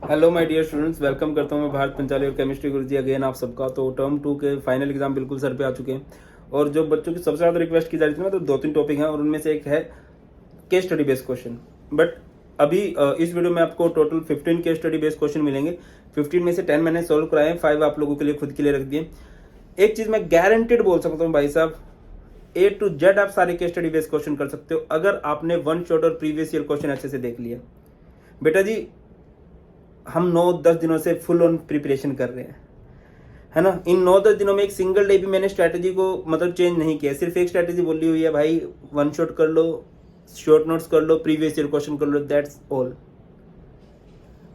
Hello my dear students, welcome करता हूँ मैं भारत पंचाली और केमिस्ट्री गुरुजी अगेन आप सबका। तो टर्म 2 के फाइनल एग्जाम बिल्कुल सर पे आ चुके हैं और जो बच्चों की सबसे ज़्यादा रिक्वेस्ट की जा रही थी ना, तो 2-3 टॉपिक हैं और उनमें से एक है case study based question. But अभी इस वीडियो में आपको total 15 case study based question मिलेंगे। 15 में से 10 मैंने सोल्व कराए हैं, 5 आप लोगों के लिए खुद के लिए रख दिए। एक चीज़ मैं गारंटेड बोल सकता हूँ भाई साहब, A to Z आप सारे केस स्टडी बेस्ड क्वेश्चन कर सकते हो अगर आपने वन शॉट और प्रीवियस ईयर क्वेश्चन अच्छे से देख लिया। बेटा जी, हम 9-10 दिनों से फुल ऑन प्रिपरेशन कर रहे हैं, है ना। इन 9-10 दिनों में एक सिंगल डे भी मैंने स्ट्रैटेजी को मतलब चेंज नहीं किया, सिर्फ एक स्ट्रैटेजी बोली हुई है भाई, वन शॉट कर लो, शॉर्ट नोट्स कर लो, प्रीवियस ईयर क्वेश्चन कर लो, दैट्स ऑल।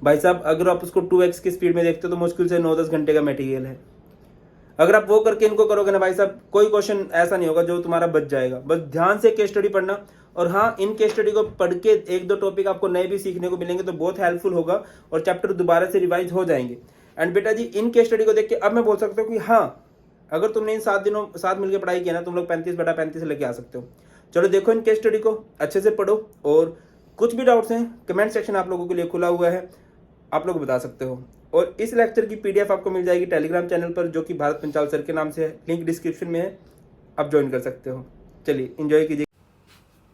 भाई साहब, अगर आप उसको 2x की स्पीड में देखते हो तो मुश्किल से 9-10 घंटे का मटेरियल है। अगर आप वो करके इनको करोगे ना भाई साहब, कोई क्वेश्चन ऐसा नहीं होगा जो तुम्हारा बच जाएगा। बस ध्यान से केस स्टडी पढ़ना, और हाँ, इन केस स्टडी को पढ़ के एक दो टॉपिक आपको नए भी सीखने को मिलेंगे तो बहुत हेल्पफुल होगा और चैप्टर दोबारा से रिवाइज हो जाएंगे। एंड बेटा जी, इन केस स्टडी को देख के अब मैं बोल सकता हूँ कि हाँ, अगर तुमने इन 7 दिनों साथ मिलकर पढ़ाई किया ना, तुम लोग 35/35 लेके आ सकते हो। चलो देखो, इन केस स्टडी को अच्छे से पढ़ो और कुछ भी डाउट्स हैं कमेंट सेक्शन आप लोगों के लिए खुला हुआ है, आप लोग बता सकते हो। और इस लेक्चर की पीडीएफ आपको मिल जाएगी टेलीग्राम चैनल पर, जो कि भारत पंचाल सर के नाम से है, लिंक डिस्क्रिप्शन में है, आप ज्वाइन कर सकते हो। चलिए एंजॉय कीजिए।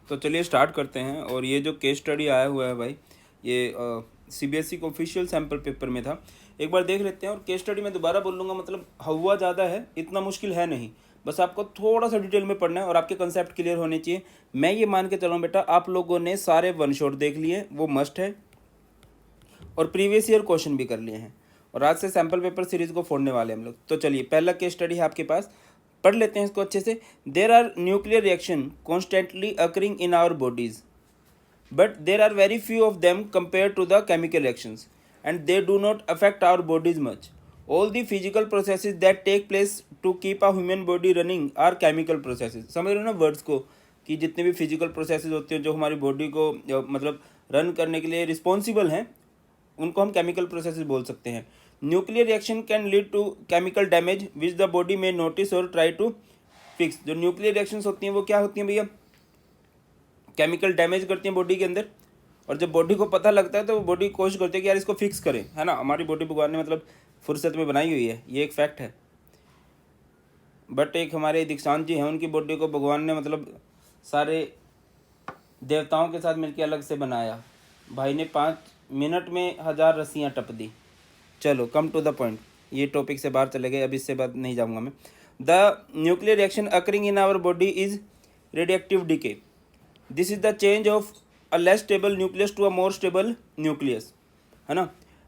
तो चलिए स्टार्ट करते हैं। और ये जो केस स्टडी आया हुआ है भाई, ये सीबीएसई को ऑफिशियल सैम्पल पेपर में था, एक बार देख लेते हैं। और केस स्टडी में दोबारा बोल लूँगा, मतलब हुआ ज़्यादा है, इतना मुश्किल है नहीं, बस आपको थोड़ा सा डिटेल में पढ़ना है और आपके कंसेप्ट क्लियर होने चाहिए। मैं ये मान के चल रहा हूँ बेटा, आप लोगों ने सारे वन शॉट देख लिए, वो मस्ट है, और प्रीवियस ईयर क्वेश्चन भी कर लिए हैं, और आज से सैम्पल पेपर सीरीज को फोड़ने वाले हम लोग। तो चलिए, पहला केस स्टडी है आपके पास, पढ़ लेते हैं इसको अच्छे से। There are nuclear reaction constantly occurring in our bodies, but there are very few of them compared to the chemical reactions, and they do not affect our bodies much. All the physical processes that take place to keep a human body running are chemical processes. समझ रहे हो ना words को, कि जितने भी physical processes होते हैं जो हमारी बॉडी को मतलब रन करने के लिए रिस्पॉन्सिबल हैं, उनको हम केमिकल प्रोसेसेस बोल सकते हैं। Nuclear reaction can lead to chemical damage which the body में नोटिस और ट्राई टू फिक्स। जो न्यूक्लियर रिएक्शंस होती हैं वो क्या होती हैं भैया? केमिकल डैमेज करती हैं बॉडी के अंदर, और जब बॉडी को पता लगता है तो वो बॉडी कोशिश करती है कि यार इसको फिक्स करें, है ना। हमारी बॉडी भगवान ने मतलब फुर्सत में बनाई हुई है, ये एक फैक्ट है। बट एक हमारे दीक्षांत जी हैं, उनकी बॉडी को भगवान ने मतलब सारे देवताओं के साथ मिलकर अलग से बनाया। भाई ने 5 मिनट में 1000 रस्सियाँ टप दी। चलो कम टू द पॉइंट, ये टॉपिक से बाहर चले गए, अब इससे बाद नहीं जाऊँगा मैं। The nuclear reaction occurring in our body is radioactive decay. This is the change of a less stable nucleus to a more stable nucleus, है ना।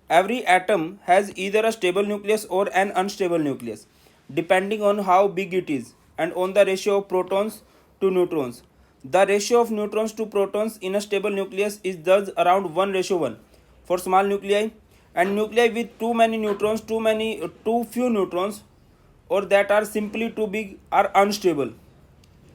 Every atom has either a stable nucleus और an unstable nucleus depending on how big it is and on the ratio of protons to neutrons. The ratio of neutrons to protons in a stable nucleus is thus around 1:1 for small nuclei, and nuclei with too many neutrons, too few neutrons, or that are simply too big are unstable.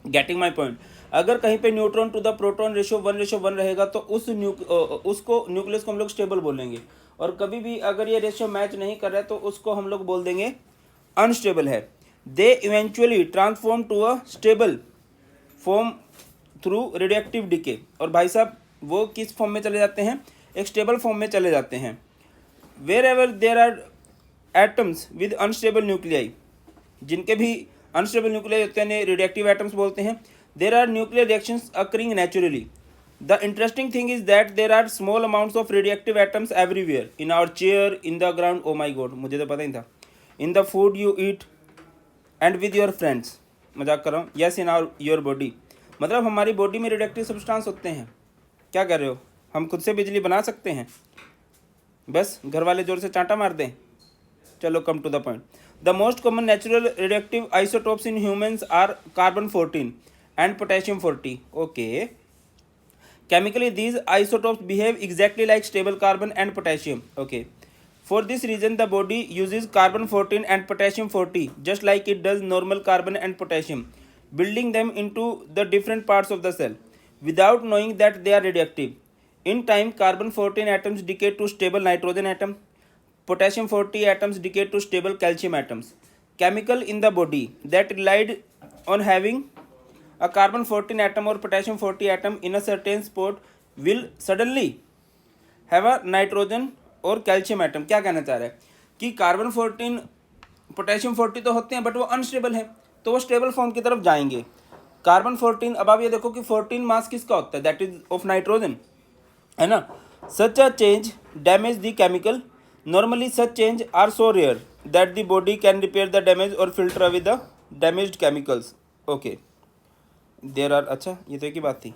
Getting my point? अगर कहीं पे neutron to the proton ratio 1:1 रहेगा तो उसको nucleus को हम लोग stable बोलेंगे, और कभी भी अगर ये रेशियो मैच नहीं कर रहा है तो उसको हम लोग बोल देंगे अनस्टेबल है। They eventually transform to a stable form through radioactive decay. और भाई साहब, वो किस फॉर्म में चले जाते हैं? एक स्टेबल फॉर्म में चले जाते हैं। Wherever there are atoms with unstable nuclei, जिनके भी अनस्टेबल न्यूक्लियाई होते हैं रेडिएक्टिव एटम्स बोलते हैं, there are nuclear reactions occurring naturally. The interesting thing is that there are small amounts of radioactive atoms everywhere, in our chair, in the ground, oh my god, मुझे तो पता ही था, in the food you eat and with your friends, मजाक कर रहा हूँ, yes in your body, मतलब हमारी बॉडी में रेडिएक्टिव सब्सटेंस होते हैं। क्या कर रहे हो? हम खुद से बिजली बना सकते हैं, बस घर वाले जोर से चांटा मार दें। चलो come to the point. The most common natural radioactive isotopes in humans are carbon fourteen and potassium forty. Okay, chemically these isotopes behave exactly like stable carbon and potassium. Okay, for this reason the body uses carbon fourteen and potassium forty just like it does normal carbon and potassium, building them into the different parts of the cell without knowing that they are radioactive. In time, carbon-14 atoms decay to stable nitrogen atom, potassium-40 atoms decay to stable calcium atoms. Chemical in the body that relied on having a carbon-14 atom or potassium-40 atom in a certain spot will suddenly have a nitrogen और calcium atom. क्या कहना चाह रहा है कि carbon 14 potassium 40 तो होते हैं बट वो अनस्टेबल है, तो वो स्टेबल फॉर्म की तरफ जाएंगे। कार्बन 14, अब आप ये देखो कि 14 मास किसका होता है, दैट इज ऑफ नाइट्रोजन, है ना। Such a change damage the chemical, normally such change are so rare that the body can repair the damage और filter away the damaged chemicals. Okay there are, अच्छा ये तो एक ही बात थी,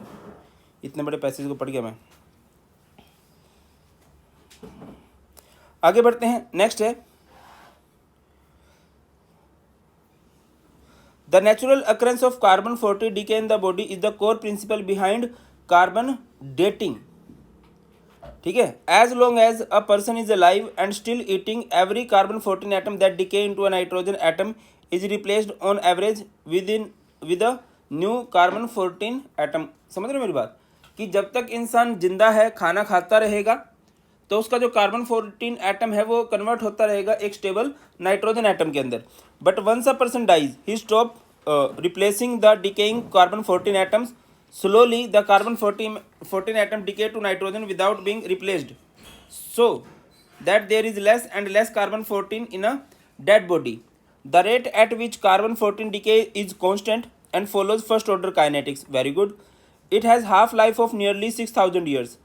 इतने बड़े पैसेज को पढ़ गया मैं। आगे बढ़ते हैं, नेक्स्ट है the natural occurrence of carbon 40 decay in the body is the core principle behind carbon dating. ठीक है, as long as a person is alive and still eating every carbon 14 atom that decay into a nitrogen atom is replaced on average with a new carbon 14 atom. समझ रहे हो मेरी बात, कि जब तक इंसान जिंदा है, खाना खाता रहेगा, तो उसका जो कार्बन 14 एटम है वो कन्वर्ट होता रहेगा एक स्टेबल नाइट्रोजन एटम के अंदर। But once a person dies he stop replacing the decaying carbon 14 atoms, slowly the carbon 14 atom decay to nitrogen without being replaced, so that there is less and less carbon 14 in a dead body. The rate at which carbon 14 decay is constant and follows first order kinetics. Very good. It has half life of nearly 6000 years.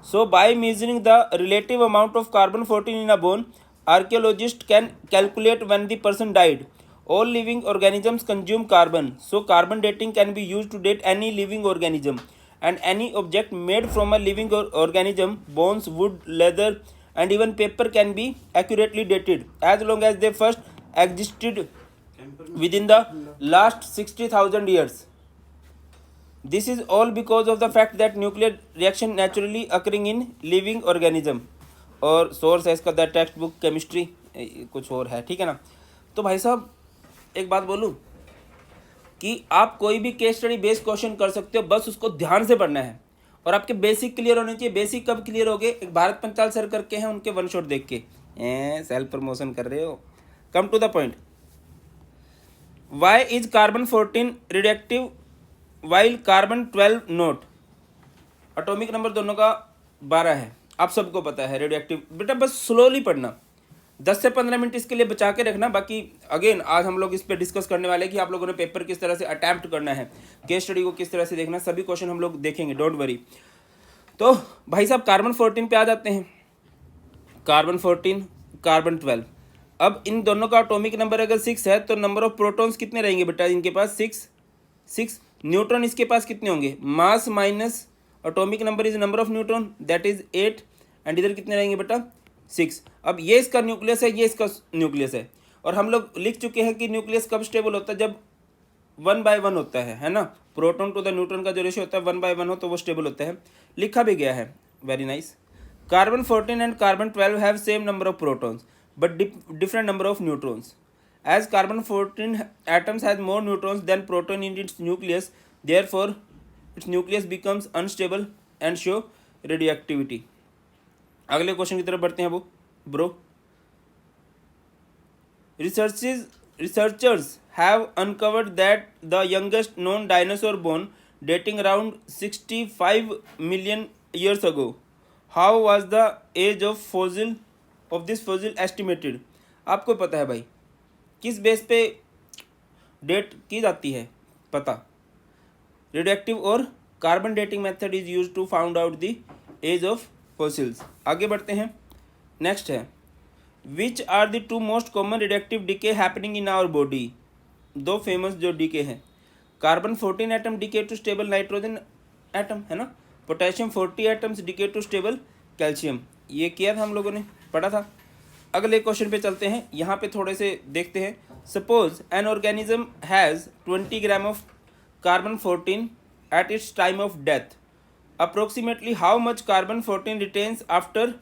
So by measuring the relative amount of carbon 14 in a bone, archaeologists can calculate when the person died. All living organisms consume carbon, so carbon dating can be used to date any living organism, and any object made from a living organism, bones, wood, leather, and even paper can be accurately dated as long as they first existed within the last 60,000 years. This is all because of the fact that nuclear reaction naturally occurring in living organism. और source है इसका the text book chemistry, कुछ और है, ठीक है ना। तो भाई साहब एक बात बोलूं कि आप कोई भी केस स्टडी बेस्ड क्वेश्चन कर सकते हो, बस उसको ध्यान से पढ़ना है और आपके बेसिक क्लियर होने चाहिए। बेसिक कब क्लियर हो गए, एक भारत पंचाल सर करके हैं, उनके वन शॉट देख के सेल्फ प्रमोशन कर रहे हो। Come to the point, why is carbon 14 radioactive while carbon 12 not. Atomic number दोनों का 12 है, आप सबको पता है रेडियोएक्टिव। बेटा बस स्लोली पढ़ना, 10 से 15 मिनट इसके लिए बचा के रखना। बाकी अगेन आज हम लोग इस पर डिस्कस करने वाले हैं कि आप लोगों ने पेपर किस तरह से अटैम्प्ट करना है, केस स्टडी को किस तरह से देखना, सभी क्वेश्चन हम लोग देखेंगे, डोंट वरी। तो भाई साहब कार्बन 14 पे आ जाते हैं। कार्बन 14 कार्बन 12, अब इन दोनों का एटॉमिक नंबर अगर 6 है तो नंबर ऑफ प्रोटॉन्स कितने रहेंगे बेटा इनके पास, 6। न्यूट्रॉन इसके पास कितने होंगे, mass minus atomic number is number of neutron, that is 8, and इधर कितने रहेंगे बेटा 6। अब ये इसका न्यूक्लियस है, ये इसका न्यूक्लियस है, और हम लोग लिख चुके हैं कि न्यूक्लियस कब स्टेबल होता है, जब 1/1 होता है ना। प्रोटॉन टू द न्यूट्रॉन का जो रेशियो होता है 1/1 हो तो वो स्टेबल होता है, लिखा भी गया है। Very nice. Carbon 14 and carbon 12 have same number of protons but different number of neutrons. As carbon 14 atoms has more neutrons than proton in its nucleus, therefore its nucleus becomes unstable and show radioactivity. अगले question की तरफ बढ़ते हैं वो bro. Researchers have uncovered that the youngest known dinosaur bone dating around 65 million years ago. How was the age of this fossil estimated? आपको पता है भाई किस बेस पे डेट की जाती है, पता। रेडियोएक्टिव और carbon dating method is used to found out the age of fossils. आगे बढ़ते हैं, नेक्स्ट है which are the 2 most common radioactive decay happening in our body. 2 famous जो डीके हैं, carbon 14 atom decay to stable nitrogen atom, है ना। Potassium 40 atoms decay to stable calcium, ये किया था हम लोगों ने, पढ़ा था। अगले क्वेश्चन पे चलते हैं, यहाँ पे थोड़े से देखते हैं। Suppose an organism has 20 gram of carbon 14 at its time of death, approximately how much carbon 14 retains after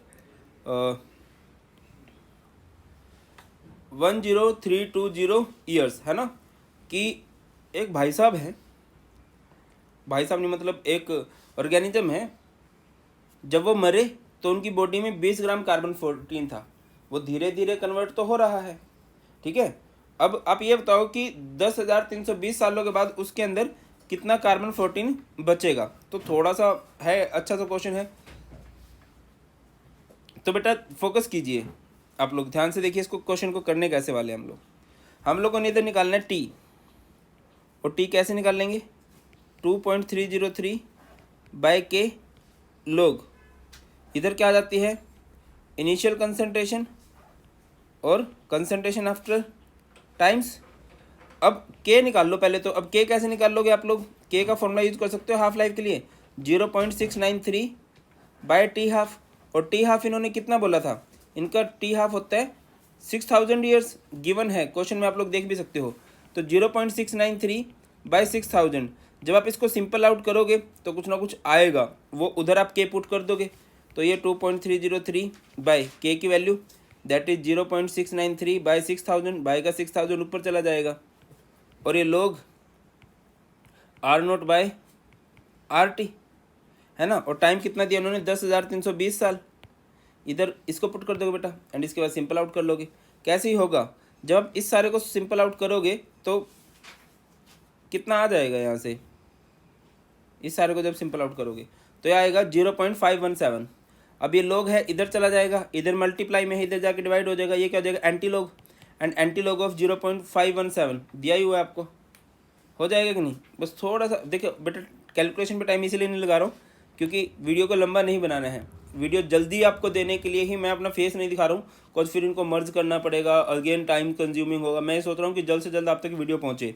10320 years, है ना। कि एक भाई साहब हैं, भाई साहब नहीं मतलब एक ऑर्गेनिज्म है, जब वो मरे तो उनकी बॉडी में 20 ग्राम कार्बन 14 था, वो धीरे धीरे कन्वर्ट तो हो रहा है, ठीक है। अब आप ये बताओ कि 10,320 सालों के बाद उसके अंदर कितना कार्बन 14 बचेगा। तो थोड़ा सा है, अच्छा सा क्वेश्चन है। तो बेटा फोकस कीजिए, आप लोग ध्यान से देखिए इसको, क्वेश्चन को करने कैसे वाले हम लोग को इधर निकालना है टी, और टी कैसे निकाल लेंगे 2.303 बाय के लोग, इधर क्या आ जाती है इनिशियल कंसंट्रेशन और कंसंट्रेशन आफ्टर टाइम्स। अब के निकाल लो पहले तो। अब के कैसे निकाल लोगे आप लोग, के का फॉर्मूला यूज कर सकते हो हाफ लाइफ के लिए 0.693 बाय टी हाफ, और टी हाफ इन्होंने कितना बोला था, इनका टी हाफ होता है 6000 ईयर्स, गिवन है क्वेश्चन में, आप लोग देख भी सकते हो। तो 0.693 बाय 6000, जब आप इसको सिंपल आउट करोगे तो कुछ ना कुछ आएगा, वो उधर आप के पुट कर दोगे, तो ये 2.303 बाय के की value that is 0.693 by 6000, by का 6000 ऊपर चला जाएगा, और ये log R naught by R T है ना, और टाइम कितना दिया उन्होंने 10,320 साल, इधर इसको पुट कर दोगे बेटा, एंड इसके बाद सिंपल आउट कर लोगे। कैसे ही होगा, जब आप इस सारे को सिंपल आउट करोगे तो कितना आ जाएगा यहाँ से, इस सारे को जब सिंपल आउट करोगे तो यह आएगा 0.517। अब ये लोग है इधर चला जाएगा, इधर मल्टीप्लाई में है, इधर जाके डिवाइड हो जाएगा, ये क्या हो जाएगा एंटी लोग, एंड एंटी लोग ऑफ 0.517 दिया ही हुआ है आपको, हो जाएगा कि नहीं। बस थोड़ा सा देखो बेटा, कैलकुलेशन पे टाइम इसीलिए नहीं लगा रहा हूँ क्योंकि वीडियो को लंबा नहीं बनाना है, वीडियो जल्दी आपको देने के लिए ही मैं अपना फेस नहीं दिखा रहा हूँ, कुछ फिर इनको मर्ज करना पड़ेगा, अगेन टाइम कंज्यूमिंग होगा। मैं सोच रहा हूँ कि जल्द से जल्द आप तक वीडियो पहुँचे।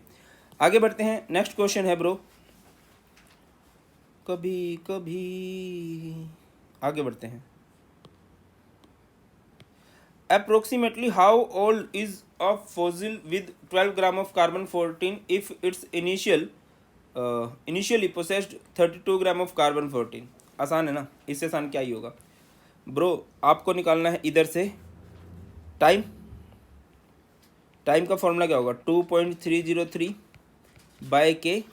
आगे बढ़ते हैं, नेक्स्ट क्वेश्चन है ब्रो, कभी कभी आगे बढ़ते हैं। Approximately how old is a fossil with 12 gram of carbon 14 if its initially possessed 32 gram of carbon 14? आसान है ना, इससे आसान क्या ही होगा ब्रो। आपको निकालना है इधर से टाइम, टाइम का फॉर्मूला क्या होगा 2.303 by K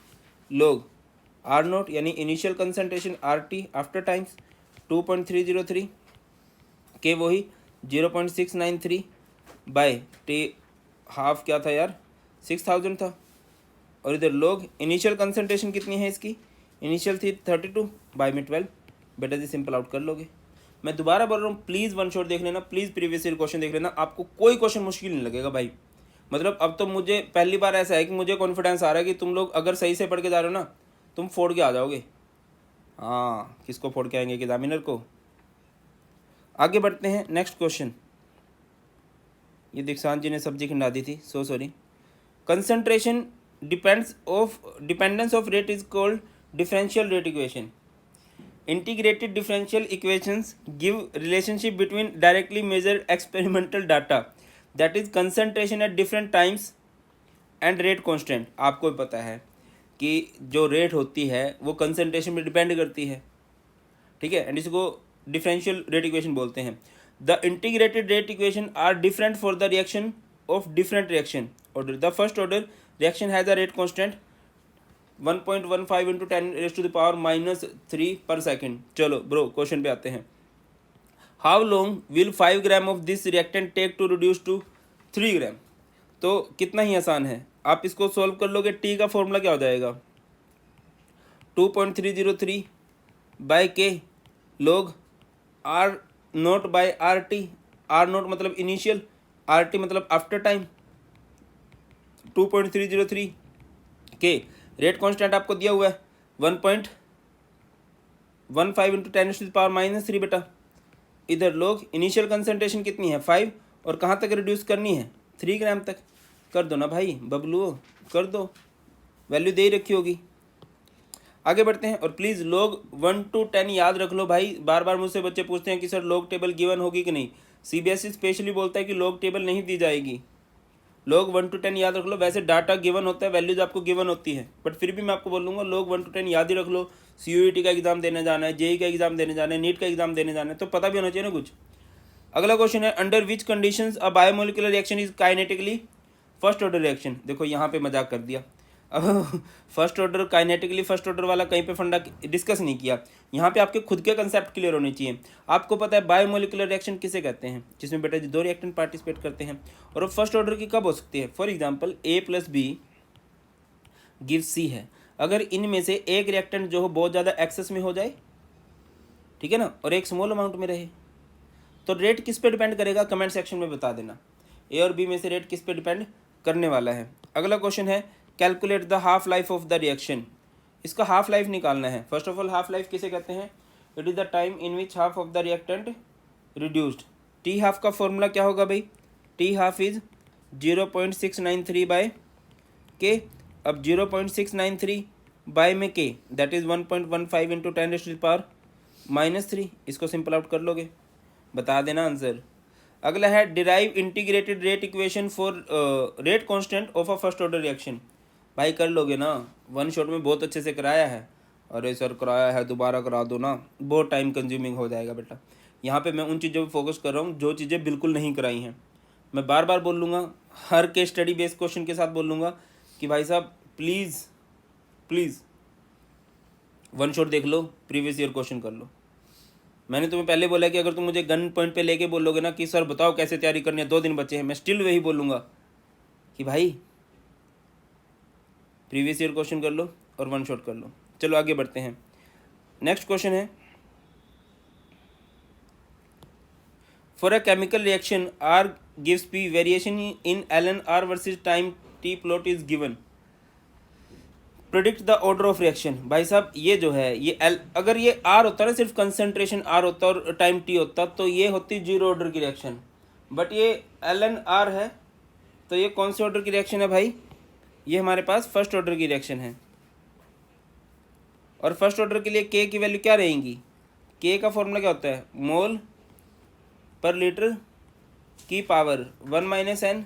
log R note यानी initial concentration R T after times 2.303 के वही 0.693 बाय टी हाफ क्या था यार 6000 था, और इधर लोग इनिशियल कंसंट्रेशन कितनी है इसकी, इनिशियल थी 32 बाय में 12, बेटा जी सिंपल आउट कर लोगे। मैं दोबारा बोल रहा हूँ, प्लीज़ वन शॉट देख लेना, प्लीज़ प्रीवियस ईयर क्वेश्चन देख लेना, आपको कोई क्वेश्चन मुश्किल नहीं लगेगा भाई। मतलब अब तो मुझे पहली बार ऐसा है कि मुझे कॉन्फिडेंस आ रहा है कि तुम लोग अगर सही से पढ़ के जा रहे हो ना, तुम फोड़ के आ जाओगे। हाँ, किसको फोड़ के आएंगे, एग्जामिनर को। आगे बढ़ते हैं, नेक्स्ट क्वेश्चन। ये दीक्षांत जी ने सब्जी खिंडा दी थी, so sorry. Concentration dependence of rate is called differential rate equation. Integrated differential equations give relationship between directly measured experimental data that is concentration at different times and rate constant. आपको भी पता है कि जो रेट होती है वो concentration पे डिपेंड करती है, ठीक है, एंड इसको डिफरेंशियल रेट इक्वेशन बोलते हैं। The integrated rate equation are different for the reaction of different reaction order. The first order reaction has a rate constant 1.15 into 10⁻³ per second. चलो ब्रो क्वेश्चन पे आते हैं। How long will 5 gram of this reactant take to reduce to 3 gram. तो कितना ही आसान है, आप इसको सॉल्व कर लोगे। टी का फॉर्मूला क्या हो जाएगा 2.303 by K log R naught by R T. R naught मतलब इनिशियल, आर टी मतलब आफ्टर टाइम। 2.303 के रेट कांस्टेंट आपको दिया हुआ है 1.15 इंटू 10⁻³ बेटा। इधर लोग इनिशियल कंसंट्रेशन कितनी है 5, और कहाँ तक रिड्यूस करनी है 3 ग्राम तक। कर दो ना भाई बबलू, कर दो, वैल्यू दे ही रखी होगी। आगे बढ़ते हैं, और प्लीज़ लोग 1 to 10 याद रख लो भाई। बार बार मुझसे बच्चे पूछते हैं कि सर लोग टेबल गिवन होगी कि नहीं। सीबीएसई स्पेशली बोलता है कि लोग टेबल नहीं दी जाएगी। लोग 1 to 10 याद रख लो। वैसे डाटा गिवन होता है, वैल्यूज आपको गिवन होती है, बट फिर भी मैं आपको बोलूँगा लोग 1 to 10 याद ही रख लो। CUET का एग्जाम देने जाना है, जेई का एग्जाम देने जाना है, नीट का एग्जाम देने जाना है, तो पता भी होना चाहिए ना कुछ। अगला क्वेश्चन है, under which conditions a biomolecular reaction is kinetically first order reaction. देखो यहाँ पे मजाक कर दिया। अब first order kinetically first order वाला कहीं पे फंडा डिस्कस नहीं किया। यहाँ पे आपके खुद के कंसेप्ट क्लियर होने चाहिए। आपको पता है बायोमोलिकुलर रिएक्शन किसे कहते हैं, जिसमें बेटा 2 रिएक्टेंट पार्टिसिपेट करते हैं, और वो फर्स्ट ऑर्डर की कब हो सकती है। For example A+B give C है। अगर इनमें से एक रिएक्टेंट जो हो बहुत ज़्यादा एक्सेस में हो जाए, ठीक है ना, और एक स्मॉल अमाउंट में रहे, तो रेट किस पे डिपेंड करेगा कमेंट सेक्शन में बता देना, ए और बी में से रेट किस पे डिपेंड करने वाला है। अगला क्वेश्चन है calculate the half life of the reaction. इसका हाफ लाइफ निकालना है। First of all half life किसे कहते हैं? It is the time in which half of the reactant reduced. T half का फॉर्मूला क्या होगा भाई? टी हाफ इज 0.693 बाय के। अब 0.693 बाय में के दैट इज 1.15 इंटू 10⁻⁻3। इसको सिंपल आउट कर लोगे, बता देना आंसर। अगला है derive integrated rate equation for rate constant of a first order reaction. भाई कर लोगे ना, वन शॉट में बहुत अच्छे से कराया है। अरे सर कराया है, दोबारा करा दो ना, बहुत टाइम कंज्यूमिंग हो जाएगा बेटा। यहाँ पे मैं उन चीज़ों पे फोकस कर रहा हूँ जो चीज़ें बिल्कुल नहीं कराई हैं। मैं बार बार बोल लूँगा, हर केस स्टडी बेस्ड क्वेश्चन के साथ बोल लूँगा कि भाई साहब प्लीज़ प्लीज़ वन शॉट देख लो, प्रीवियस ईयर क्वेश्चन कर लो। मैंने तुम्हें पहले बोला कि अगर तुम मुझे गन पॉइंट पे लेके बोलोगे ना कि सर बताओ कैसे तैयारी करनी है, 2 दिन बचे हैं, मैं स्टिल वही बोलूँगा कि भाई प्रीवियस ईयर क्वेश्चन कर लो और वन शॉट कर लो। चलो आगे बढ़ते हैं। नेक्स्ट क्वेश्चन है for a chemical reaction R gives P variation in ln R versus time T plot is given, predict the order of reaction. भाई साहब ये जो है ये अगर ये R होता ना, सिर्फ कंसंट्रेशन R होता और टाइम T होता तो ये होती जीरो ऑर्डर की रिएक्शन, बट ये ln R है तो ये कौन से ऑर्डर की रिएक्शन है भाई? ये हमारे पास फर्स्ट ऑर्डर की रिएक्शन है। और फर्स्ट ऑर्डर के लिए K की वैल्यू क्या रहेंगी? K का फॉर्मूला क्या होता है? मोल पर लीटर की पावर 1 - n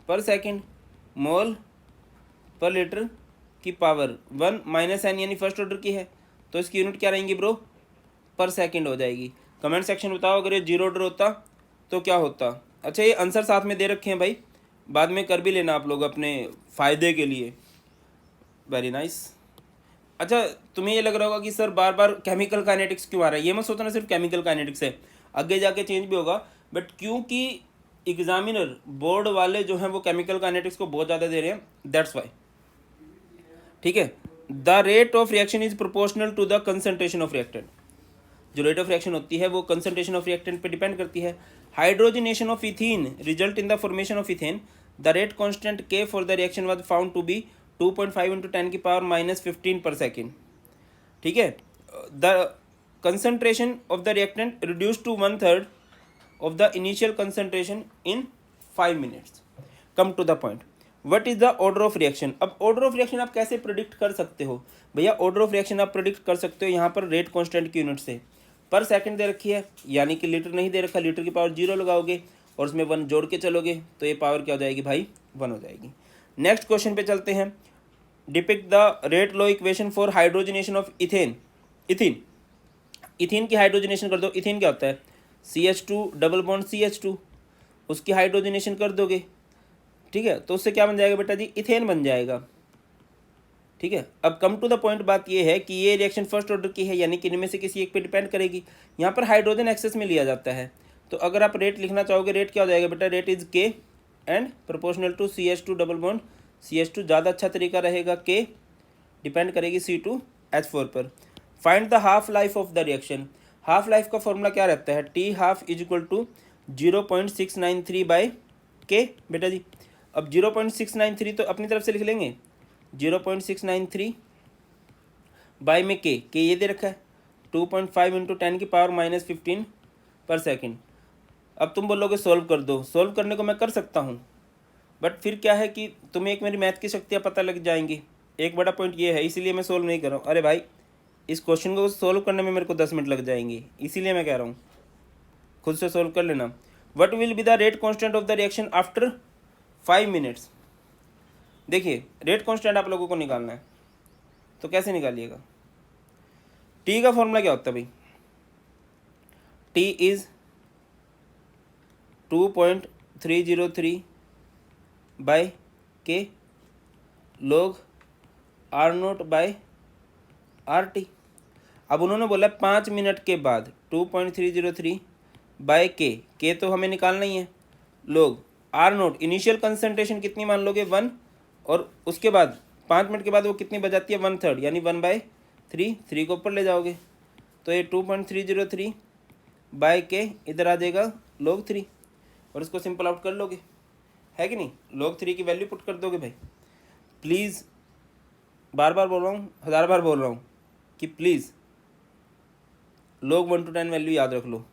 पर सेकंड। मोल पर लीटर की पावर 1 - n यानी फर्स्ट ऑर्डर की है, तो इसकी यूनिट क्या रहेंगी ब्रो? पर सेकंड हो जाएगी। कमेंट सेक्शन बताओ अगर ये जीरो ऑर्डर होता तो क्या होता। अच्छा ये आंसर साथ में दे रखे हैं भाई, बाद में कर भी लेना आप लोग अपने फ़ायदे के लिए। Very nice. अच्छा तुम्हें ये लग रहा होगा कि सर बार बार केमिकल काइनेटिक्स क्यों आ रहा है? ये मत सोचना सिर्फ केमिकल काइनेटिक्स है, आगे जाके चेंज भी होगा, बट क्योंकि एग्जामिनर बोर्ड वाले जो हैं वो केमिकल काइनेटिक्स को बहुत ज़्यादा दे रहे हैं, दैट्स वाई। ठीक है। The rate of reaction is proportional to the concentration of reactant. जो रेट ऑफ रिएक्शन होती है वो कंसंट्रेशन ऑफ रिएक्टेंट पे डिपेंड करती है। Hydrogenation of ethene result in the formation of ethane. The rate constant के for the reaction was found to be 2.5 into 10⁻⁻15 per second. ठीक है। The concentration of the reactant reduced to 1/3 of the initial concentration in 5 minutes. Come to the point. What is the order of reaction? अब order of reaction आप कैसे predict कर सकते हो? भैया order of reaction आप predict कर सकते हो यहाँ पर रेट कांस्टेंट की यूनिट से। पर सेकंड दे रखी है, यानी कि लीटर नहीं दे रखा, लीटर की पावर 0 लगाओगे और उसमें 1 जोड़ के चलोगे तो ये पावर क्या हो जाएगी भाई? 1 हो जाएगी। नेक्स्ट क्वेश्चन पे चलते हैं। Depict the rate law equation for hydrogenation of ethane. Ethene की हाइड्रोजनेशन कर दो। इथीन क्या होता है? CH2 डबल बॉन्ड CH2, उसकी हाइड्रोजनेशन कर दोगे। ठीक है, तो उससे क्या बन जाएगा बेटा जी? इथेन बन जाएगा। ठीक है। अब कम टू द पॉइंट बात ये है कि ये रिएक्शन फर्स्ट ऑर्डर की है, यानी कि इनमें से किसी एक पे डिपेंड करेगी। यहाँ पर हाइड्रोजन एक्सेस में लिया जाता है, तो अगर आप रेट लिखना चाहोगे, रेट क्या हो जाएगा बेटा? Rate is K and proportional to CH2 double bond CH2। ज़्यादा अच्छा तरीका रहेगा, K डिपेंड करेगी C2H4 पर। Find the half life of the reaction. Half life का फॉर्मूला क्या रहता है? T half is equal to 0.693 by K बेटा जी। अब 0.693 तो अपनी तरफ से लिख लेंगे, 0.693 बाई में K ये दे रखा है 2.5 इंटू 10⁻⁻15 पर सेकेंड। अब तुम बोलोगे सॉल्व कर दो। सॉल्व करने को मैं कर सकता हूँ, बट फिर क्या है कि तुम्हें एक मेरी मैथ की शक्तियाँ पता लग जाएंगी। एक बड़ा पॉइंट ये है, इसीलिए मैं सॉल्व नहीं कर रहा हूँ। अरे भाई इस क्वेश्चन को सॉल्व करने में मेरे को 10 मिनट लग जाएंगे, इसीलिए मैं कह रहा हूँ खुद से सॉल्व कर लेना। What will be the rate constant of the reaction after 5 minutes. देखिए रेट कांस्टेंट आप लोगों को निकालना है, तो कैसे निकालिएगा? टी का फॉर्मूला क्या होता है भाई? टी इज 2.303 बाय के log R0 बाय RT। अब उन्होंने बोला 5 मिनट के बाद 2.303 बाय के तो हमें निकालना ही है। log R0 इनिशियल कंसंट्रेशन कितनी मान लोगे? 1, और उसके बाद 5 मिनट के बाद वो कितनी बजाती है? 1/3 यानी 1/3 को ऊपर ले जाओगे, तो ये 2.303 बाय के इधर आ जाएगा log 3 और इसको सिंपल आउट कर लोगे, है कि नहीं। log 3 की वैल्यू पुट कर दोगे भाई। प्लीज़ बार बार बोल रहा हूँ, 1000 बार बोल रहा हूँ कि प्लीज़ log 1 to 10 वैल्यू याद रख लो।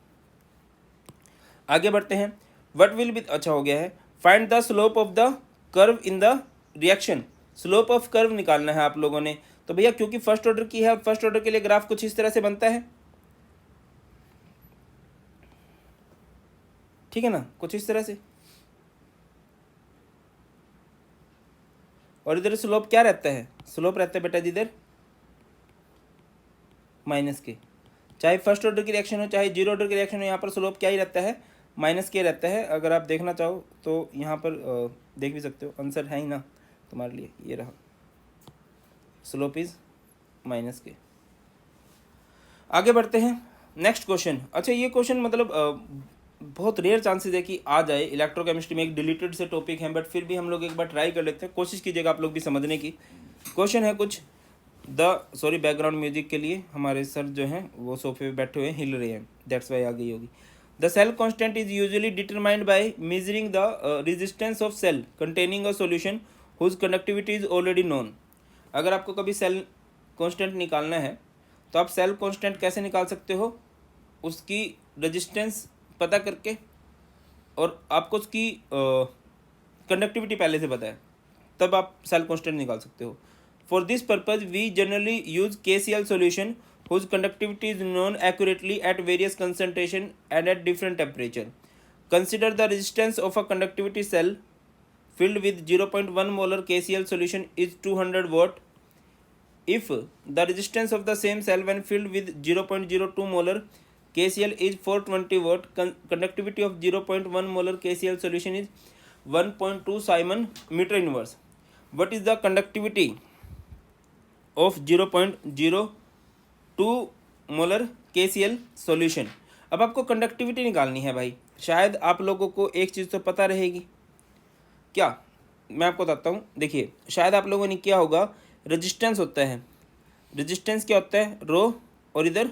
आगे बढ़ते हैं। व्हाट विल बी, अच्छा हो गया है। Find the slope of the curve in the reaction. Slope of curve निकालना है आप लोगों ने। तो भैया क्योंकि फर्स्ट ऑर्डर की है और फर्स्ट ऑर्डर के लिए ग्राफ कुछ इस तरह से बनता है, ठीक है ना, कुछ इस तरह से। और इधर स्लोप क्या रहता है, स्लोप रहता है बेटा जी इधर माइनस के। चाहे फर्स्ट ऑर्डर की रिएक्शन हो चाहे जीरो ऑर्डर की रिएक्शन हो, यहाँ पर स्लोप क्या ही रहता है, माइनस के रहता है। अगर आप देखना चाहो तो यहाँ पर देख भी सकते हो, आंसर है ही ना तुम्हारे लिए, ये रहा, स्लोप इज माइनस के। आगे बढ़ते हैं नेक्स्ट क्वेश्चन। अच्छा ये क्वेश्चन मतलब बहुत रेयर चांसेस है कि आ जाए, इलेक्ट्रोकेमिस्ट्री में एक डिलीटेड से टॉपिक है, बट फिर भी हम लोग एक बार ट्राई कर लेते हैं, कोशिश कीजिएगा आप लोग भी समझने की। क्वेश्चन है कुछ सॉरी बैकग्राउंड म्यूजिक के लिए हमारे सर जो हैं वो सोफे पे बैठे हुए हिल रहे हैं, दैट्स वाई आ गई होगी। The cell constant is usually determined by measuring the resistance of cell containing a solution whose conductivity is already known. अगर आपको कभी सेल कांस्टेंट निकालना है तो आप सेल कांस्टेंट कैसे निकाल सकते हो, उसकी रेजिस्टेंस पता करके, और आपको उसकी कंडक्टिविटी पहले से पता है, तब आप सेल कांस्टेंट निकाल सकते हो। For this purpose we generally use KCl solution whose conductivity is known accurately at various concentration and at different temperature. Consider the resistance of a conductivity cell filled with 0.1 molar KCl solution is 200 watt. If the resistance of the same cell when filled with 0.02 molar KCl is 420 watt, conductivity of 0.1 molar KCl solution is 1.2 Simon meter inverse. What is the conductivity of 0.02 molar KCl solution. अब आपको conductivity निकालनी है भाई। शायद आप लोगों को एक चीज़ तो पता रहेगी, क्या मैं आपको बताता हूँ। देखिए शायद आप लोगों ने किया होगा, रेजिस्टेंस होता है, रेजिस्टेंस क्या होता है, रो और इधर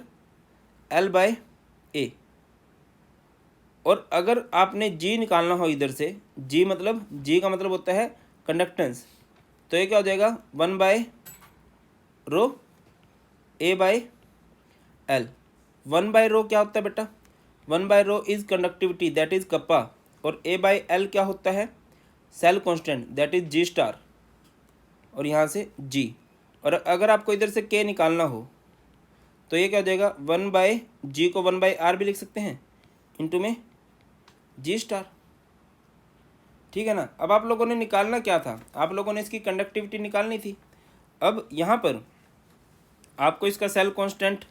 L/A। और अगर आपने G निकालना हो इधर से, G मतलब G का मतलब होता है कंडक्टेंस, तो ये क्या हो जाएगा 1/रो A/L। 1/रो क्या होता है बेटा, 1/रो is conductivity that is kappa, और A/L क्या होता है, cell constant that is G star, और यहाँ से G। और अगर आपको इधर से K निकालना हो तो ये क्या हो जाएगा 1/G को 1/R भी लिख सकते हैं, इंटू में G स्टार, ठीक है ना। अब आप लोगों ने निकालना क्या था, आप लोगों ने इसकी कंडक्टिविटी निकालनी थी। अब यहाँ पर आपको इसका सेल कांस्टेंट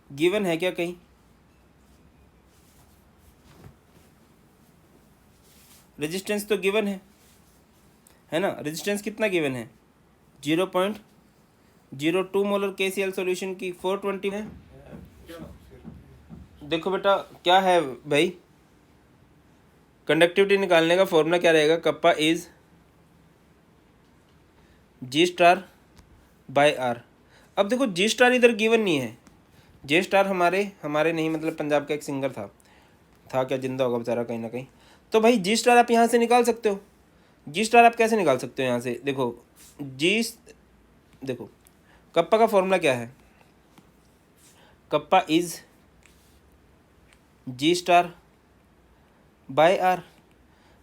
गिवन है क्या कहीं, रेजिस्टेंस तो गिवन है ना, रेजिस्टेंस कितना गिवन है 0.02 मोलर KCl सॉल्यूशन की 420 है। देखो बेटा क्या है भाई, कंडक्टिविटी निकालने का फॉर्मूला क्या रहेगा, kappa is G star by R। अब देखो G स्टार इधर गिवन नहीं है, G स्टार हमारे नहीं मतलब पंजाब का एक सिंगर था क्या, जिंदा होगा बेचारा कहीं ना कहीं। तो भाई G स्टार आप यहाँ से निकाल सकते हो। G स्टार आप कैसे निकाल सकते हो, यहाँ से देखो देखो कप्पा का फॉर्मूला क्या है, kappa is G star by R,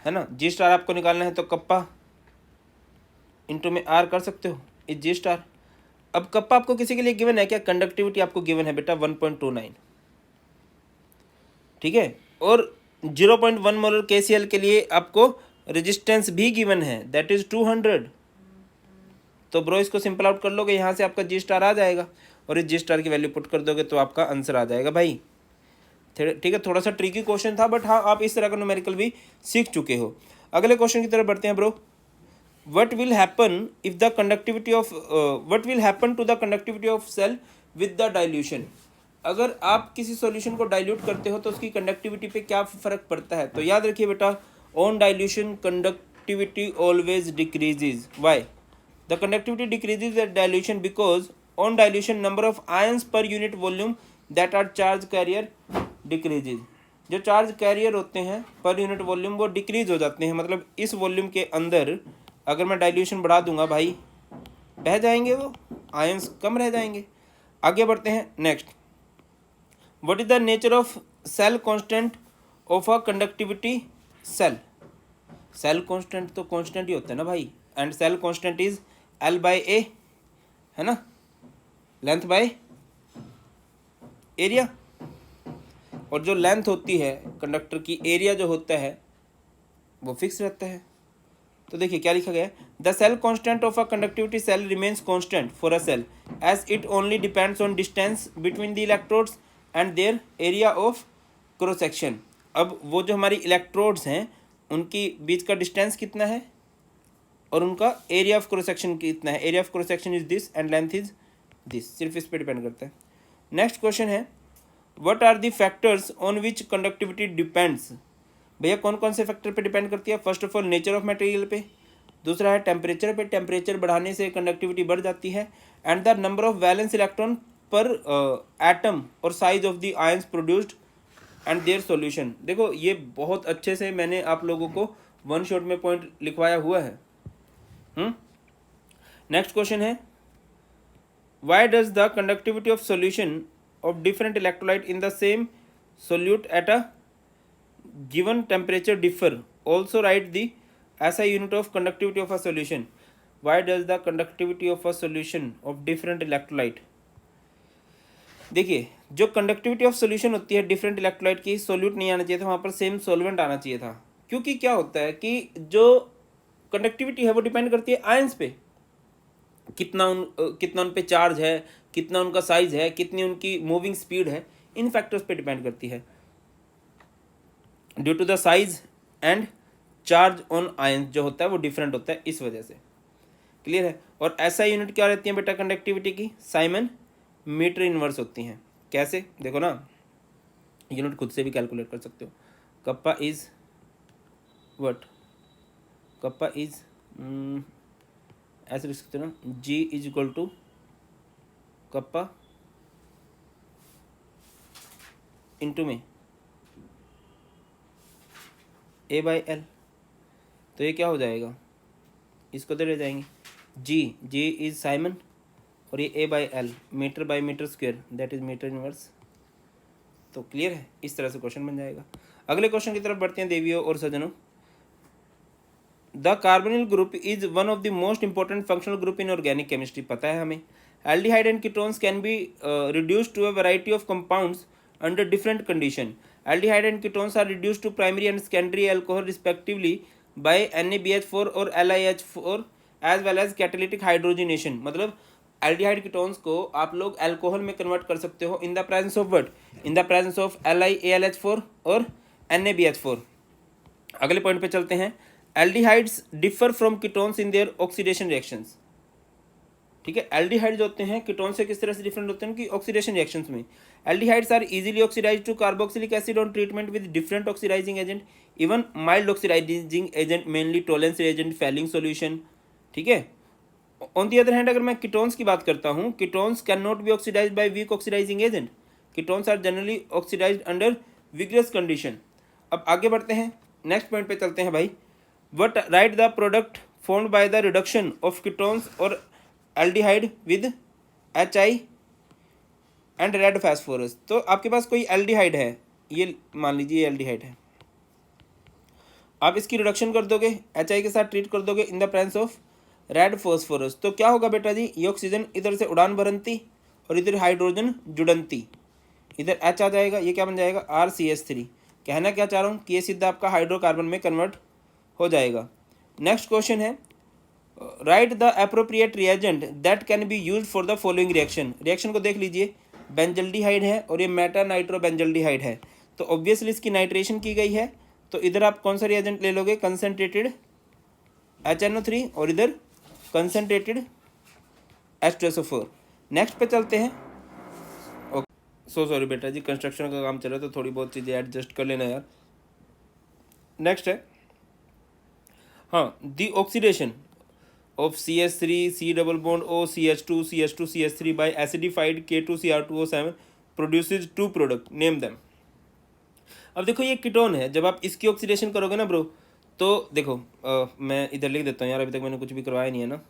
है ना। G स्टार आपको निकालना है तो कप्पा इंटू में R कर सकते हो, इज G स्टार। अब कप्पा आपको किसी के लिए गिवन है क्या, कंडक्टिविटी आपको गिवन है बेटा 1.29, ठीक है। और 0.1 मोलर KCl के लिए आपको रेजिस्टेंस भी गिवन है दैट इज 200। तो ब्रो इसको सिंपल आउट कर लोगे, यहाँ से आपका G स्टार आ जाएगा और इस G स्टार की वैल्यू पुट कर दोगे तो आपका आंसर आ जाएगा भाई, ठीक है। थोड़ा सा ट्रिकी क्वेश्चन था, बट हाँ आप इस तरह का न्यूमेरिकल भी सीख चुके हो। अगले क्वेश्चन की तरफ बढ़ते हैं bro. What will happen if the conductivity of what will happen to the conductivity of cell with the dilution? अगर आप किसी सॉल्यूशन को डाइल्यूट करते हो तो उसकी कंडक्टिविटी पे क्या फर्क पड़ता है। तो याद रखिए बेटा, on dilution conductivity always decreases. Why the conductivity decreases at dilution, because on dilution number of ions per unit volume that are charge carrier decreases. जो चार्ज कैरियर होते हैं पर यूनिट वॉल्यूम वो डिक्रीज हो जाते हैं, मतलब इस वॉल्यूम के अंदर अगर मैं डाइल्यूशन बढ़ा दूंगा भाई बह जाएंगे, वो आयंस कम रह जाएंगे। आगे बढ़ते हैं next. What is the nature of cell constant of a conductivity cell. Cell constant तो कांस्टेंट ही होता है ना भाई, and cell constant is L by A, है ना, लेंथ बाय एरिया। और जो लेंथ होती है कंडक्टर की, एरिया जो होता है वो फिक्स रहता है। तो देखिए क्या लिखा गया है, the cell constant of a conductivity cell remains constant for a cell as it only depends on distance between the electrodes and their area of cross section. अब वो जो हमारी इलेक्ट्रोड्स हैं उनकी बीच का डिस्टेंस कितना है और उनका एरिया ऑफ क्रॉस सेक्शन कितना है, area of cross section is this and length is this, सिर्फ इस पर डिपेंड करता है। नेक्स्ट क्वेश्चन है, what are the factors on which conductivity depends. भैया कौन कौन से फैक्टर पे डिपेंड करती है। First of all nature of material पे, दूसरा है टेम्परेचर पे, टेम्परेचर बढ़ाने से कंडक्टिविटी बढ़ जाती है, and the number of valence electron पर एटम और size of the ions produced and their solution. देखो ये बहुत अच्छे से मैंने आप लोगों को वन शॉट में पॉइंट लिखवाया हुआ है। नेक्स्ट क्वेश्चन है, why does the conductivity of solution of different electrolyte in the same solute at a given temperature differ, also write the SI unit of conductivity of a solution. Why does the conductivity of a solution of different electrolyte। देखिए जो conductivity of solution होती है different electrolyte की, solute नहीं आना चाहिए था, वहाँ पर सेम सॉल्वेंट आना चाहिए था। क्योंकि क्या होता है कि जो कंडक्टिविटी है वो डिपेंड करती है आयंस पे, कितना उन पे चार्ज है, कितना उनका साइज है, कितनी उनकी मूविंग स्पीड है, इन फैक्टर्स पे डिपेंड करती है due to the size and charge on ions जो होता है वो डिफरेंट होता है इस वजह से। क्लियर है। और ऐसा यूनिट क्या रहती है बेटा कंडक्टिविटी की, साइमन मीटर इनवर्स होती हैं। कैसे देखो ना, यूनिट खुद से भी कैलकुलेट कर सकते हो। Kappa is what, kappa is ऐसे लिख सकते हो ना, G is equal to kappa into में ए बाई एल। तो ये क्या हो जाएगा, इसको तो ले जाएंगे, जी इज साइमन और ये A by L, meter by meter square that is meter inverse. तो क्लियर है, इस तरह से क्वेश्चन बन जाएगा। अगले क्वेश्चन की तरफ बढ़ते हैं देवियों और सज्जनों। The carbonyl group is one of the most important functional group in organic chemistry. पता है हमें। Aldehyde and ketones can be reduced to a variety of compounds under different condition. Aldehyde and ketones are reduced to primary and secondary alcohol respectively by NaBH4 और LiH4 as well as catalytic hydrogenation। मतलब aldehyde ketones को आप लोग alcohol में convert कर सकते हो in the presence of what, in the presence of LiAlH4 और NaBH4। अगले पॉइंट पे चलते हैं। Aldehydes differ from ketones in their oxidation reactions। ठीक है, एल्डिहाइड जो होते हैं कीटोन से किस तरह से डिफरेंट होते हैं उनकी ऑक्सीडेशन रिएक्शंस में। Aldehydes are easily oxidized to carboxylic acid on treatment with different oxidizing agent, even mild oxidizing agent mainly Tollens agent Fehling solution. ठीक है। ऑन दी अदर हैंड अगर मैं कीटोन्स की बात करता हूँ, ketones can not be oxidized by weak oxidizing agent. Ketones are generally oxidized under vigorous condition. अब आगे बढ़ते हैं, नेक्स्ट पॉइंट पे चलते हैं भाई। What write the product formed by the reduction of ketones और aldehyde with HI and red phosphorus. तो आपके पास कोई एल्डिहाइड है, ये मान लीजिए एल्डिहाइड है, आप इसकी रिडक्शन कर दोगे HI के साथ ट्रीट कर दोगे इन the presence of red phosphorus, तो क्या होगा बेटा जी, ये ऑक्सीजन इधर से उड़ान भरनती और इधर हाइड्रोजन जुड़नती, इधर H आ जाएगा, ये क्या बन जाएगा RCH3। कहना क्या चाह रहा हूँ कि ये सीधा आपका हाइड्रोकार्बन में कन्वर्ट हो जाएगा। नेक्स्ट क्वेश्चन है, right the appropriate reagent that can be use for the following reaction. Reaction को देख लीजिए, बेंजल्डिहाइड है और ये मेटा नाइट्रोबेंजल्डिहाइड है, तो ऑब्वियसली इसकी नाइट्रेशन की गई है, तो इधर आप कौन सा रिएजेंट ले लोगे, कंसनट्रेटेड HNO3 और इधर कंसनट्रेटेड H2SO4। नेक्स्ट पे चलते हैं। सो सॉरी बेटा जी, कंस्ट्रक्शन का काम चल रहा है तो थोड़ी बहुत चीज़ें एडजस्ट कर लेना यार। नेक्स्ट है, हाँ, the oxidation of CH3 C double bond O CH2 CH2 CH3 by acidified K2 Cr2O7 produces two product, name them। अब देखो ये कीटोन है, जब आप इसकी ऑक्सीडेशन करोगे ना ब्रो, तो देखो मैं इधर लिख देता हूँ यार, अभी तक मैंने कुछ भी करवाया नहीं है ना,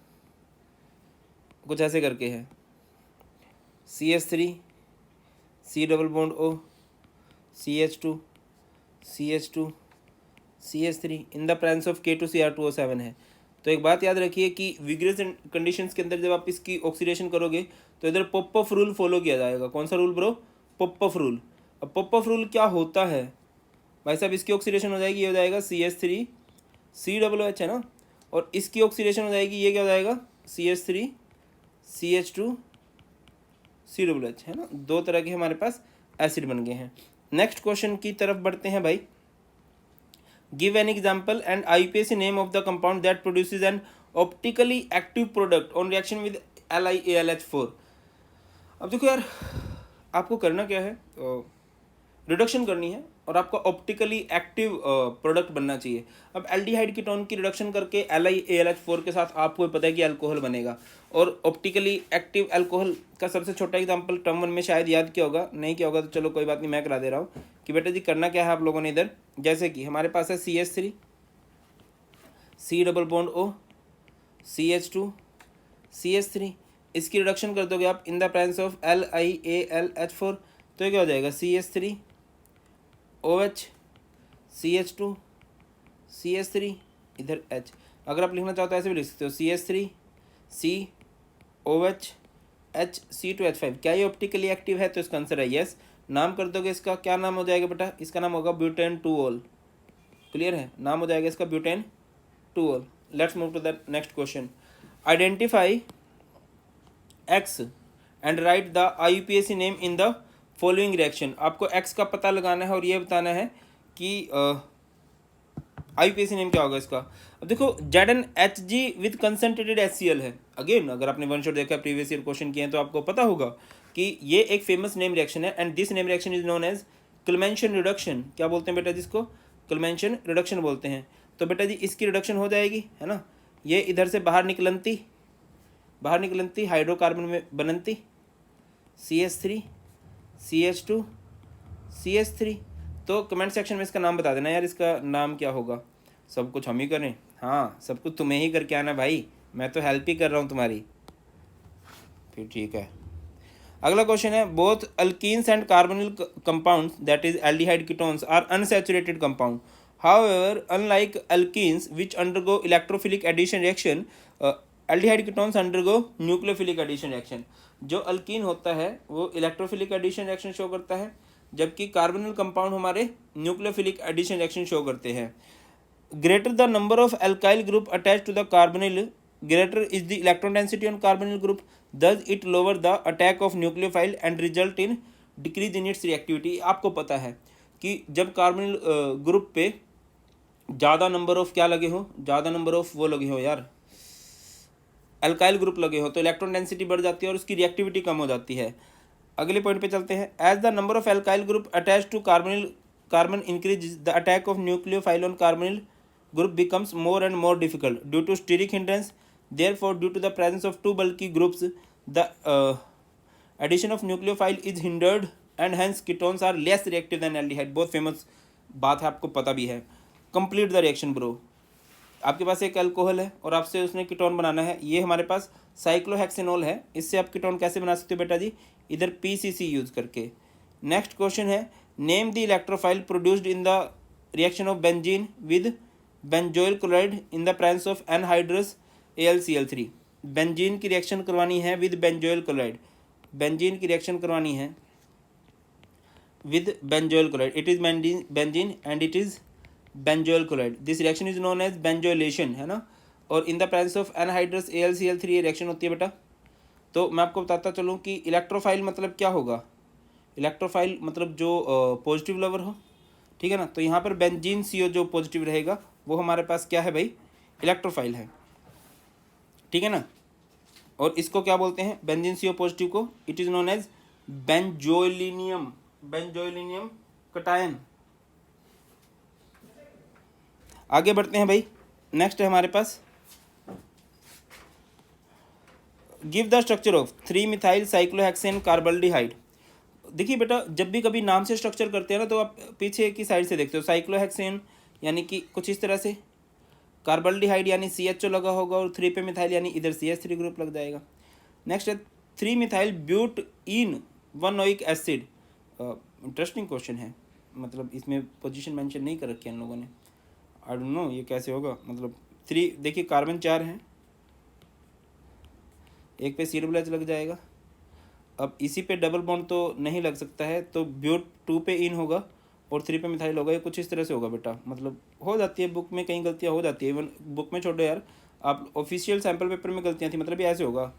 कुछ ऐसे करके है CH3 C double bond O CH2 CH2 CH3 in the presence of K2Cr2O7 है। तो एक बात याद रखिए कि विग्रेस कंडीशंस के अंदर जब आप इसकी ऑक्सीडेशन करोगे तो इधर पॉप-अप रूल फॉलो किया जाएगा। कौन सा रूल ब्रो? Pop up rule. अब पॉप-अप रूल क्या होता है भाई साहब? इसकी ऑक्सीडेशन हो जाएगी, ये हो जाएगा CH3 COOH है ना, और इसकी ऑक्सीडेशन हो जाएगी, ये क्या हो जाएगा CH3 CH2 COOH है ना। दो तरह के हमारे पास एसिड बन गए हैं। नेक्स्ट क्वेश्चन की तरफ बढ़ते हैं भाई। Give an example and IUPAC name of the compound that produces N optically active product on reaction with LiAlH4। अब देखो यार, आपको करना क्या है, रिडक्शन करनी है और आपका ऑप्टिकली एक्टिव प्रोडक्ट बनना चाहिए। अब एल्डिहाइड कीटोन की रिडक्शन करके LiAlH4 के साथ आपको पता है कि अल्कोहल बनेगा, और ऑप्टिकली एक्टिव अल्कोहल का सबसे छोटा एग्जांपल टर्म 1 में शायद याद किया होगा, नहीं किया होगा तो चलो कोई बात नहीं, मैं करा दे रहा हूँ कि बेटा जी करना क्या है आप लोगों ने इधर। जैसे कि हमारे पास है CH3 C double bond O CH2 CH3, इसकी रिडक्शन कर दोगे आप इन द प्रेजेंस ऑफ LiAlH4, तो ये क्या हो जाएगा CH3 OH CH2 CH3 इधर H। अगर आप लिखना चाहो तो ऐसे भी लिख सकते हो CH3 C OH H C2H5। क्या ये ऑप्टिकली एक्टिव है? तो इसका आंसर है यस। नाम कर दोगे इसका, क्या नाम हो जाएगा बेटा? इसका नाम होगा ब्यूटेन 2-ऑल। क्लियर है? नाम हो जाएगा इसका butane two ol. Let's move to the next question. Identify X and write the IUPAC name in the following reaction. आपको X का पता लगाना है और ये बताना है कि IUPAC नेम क्या होगा इसका। अब देखो ZnHg विद कंसंट्रेटेड HCl है। अगेन अगर आपने वन शॉट देखा, प्रीवियस ईयर क्वेश्चन किए हैं, तो आपको पता होगा कि ये एक फेमस नेम रिएक्शन है and this name reaction is known as Clemmensen reduction. क्या बोलते हैं बेटा जिसको? क्लेमेंशन रिडक्शन बोलते हैं। तो बेटा जी इसकी रिडक्शन हो जाएगी, है ना। ये इधर से बाहर निकलती हाइड्रोकार्बन में बनती CH3 CH2 CH3। तो कमेंट सेक्शन में इसका नाम बता देना यार, इसका नाम क्या होगा। सब कुछ हम ही करें? हाँ, सब कुछ तुम्हें ही करके आना भाई, मैं तो हेल्प ही कर रहा हूँ तुम्हारी। फिर ठीक है। अगला क्वेश्चन है, both alkenes and carbonyl compounds that is aldehyde ketones are unsaturated compound. However unlike alkenes which undergo electrophilic addition reaction, aldehyde ketones undergo nucleophilic addition reaction. जो अल्कीन होता है वो इलेक्ट्रोफिलिक एडिशन रिएक्शन शो करता है, जबकि carbonyl compound हमारे nucleophilic addition reaction show करते हैं। Greater the number of alkyl group attach to the carbonyl, greater is the electron density on carbonyl group, thus it lower the attack of nucleophile and result in decrease in its reactivity। आपको पता है कि जब carbonyl group पे ज़्यादा number of क्या लगे हो, ज़्यादा नंबर ऑफ वो लगे हो यार, अल्काइल ग्रुप लगे हो, तो इलेक्ट्रॉन डेंसिटी बढ़ जाती है और उसकी रिएक्टिविटी कम हो जाती है। अगले पॉइंट पे चलते हैं। As the number of alkyl group attach to carbon increase, the attack of nucleophile on carbonyl group becomes more and more difficult due to steric hindrance। Therefore, due to the presence of two bulky groups, the addition of nucleophile is hindered and hence ketones are less reactive than aldehyde। बहुत famous बात है, आपको पता भी है। Complete the reaction bro. आपके पास एक alcohol है और आपसे उसने कीटोन बनाना है। ये हमारे पास साइक्लोहेक्सेनोल है। इससे आप कीटोन कैसे बना सकते हो बेटा जी? इधर PCC यूज करके। नेक्स्ट क्वेश्चन है, name the electrophile produced in the reaction of benzene with benzoyl chloride in the presence of anhydrous AlCl3। Benzene की रिएक्शन करवानी है विद बेंजोइल क्लोराइड, बेंजीन की रिएक्शन करवानी है with benzoyl chloride. It is benzene and it is benzoyl chloride. This reaction is known as benzoylation, है ना। और in the presence of anhydrous AlCl3 ये रिएक्शन होती है बेटा। तो मैं आपको बताता चलूँ कि इलेक्ट्रोफाइल मतलब क्या होगा। इलेक्ट्रोफाइल मतलब जो पॉजिटिव लवर हो, ठीक है ना। तो यहाँ पर बेंजीन CO जो पॉजिटिव रहेगा वो हमारे पास क्या है भाई? इलेक्ट्रोफाइल है, ठीक है ना। और इसको क्या बोलते हैं? बेंजीन CO पॉजिटिव को it is known as benzoylinium, benzoylinium cation. आगे बढ़ते हैं भाई। नेक्स्ट है हमारे पास, give the structure of 3 methyl cyclohexane carbaldehyde. देखिए बेटा, जब भी कभी नाम से स्ट्रक्चर करते हैं ना, तो आप पीछे की साइड से देखते हो, साइक्लोहेक्सेन यानी कि कुछ इस तरह से, कार्बल्डिहाइड यानी CHO लगा होगा, और 3 पे मिथाइल यानी इधर CH3 ग्रुप लग जाएगा। नेक्स्ट है 3 मिथाइल ब्यूटईन 1 एसिड। इंटरेस्टिंग क्वेश्चन है, मतलब इसमें पोजीशन मेंशन नहीं कर रखी है इन लोगों ने। आई डोंट नो ये कैसे होगा, मतलब 3, देखिए कार्बन 4 हैं, एक पे CH लग जाएगा। अब इसी पे डबल बॉन्ड तो नहीं लग सकता है, तो ब्यूट 2 पे इन होगा और 3 पे मिथाइल होगा। ये कुछ इस तरह से होगा बेटा, मतलब हो जाती है बुक में, कहीं गलतियाँ हो जाती है, इवन बुक में छोड़ो यार, आप ऑफिशियल सैम्पल पेपर में गलतियाँ थी, मतलब ये ऐसे होगा,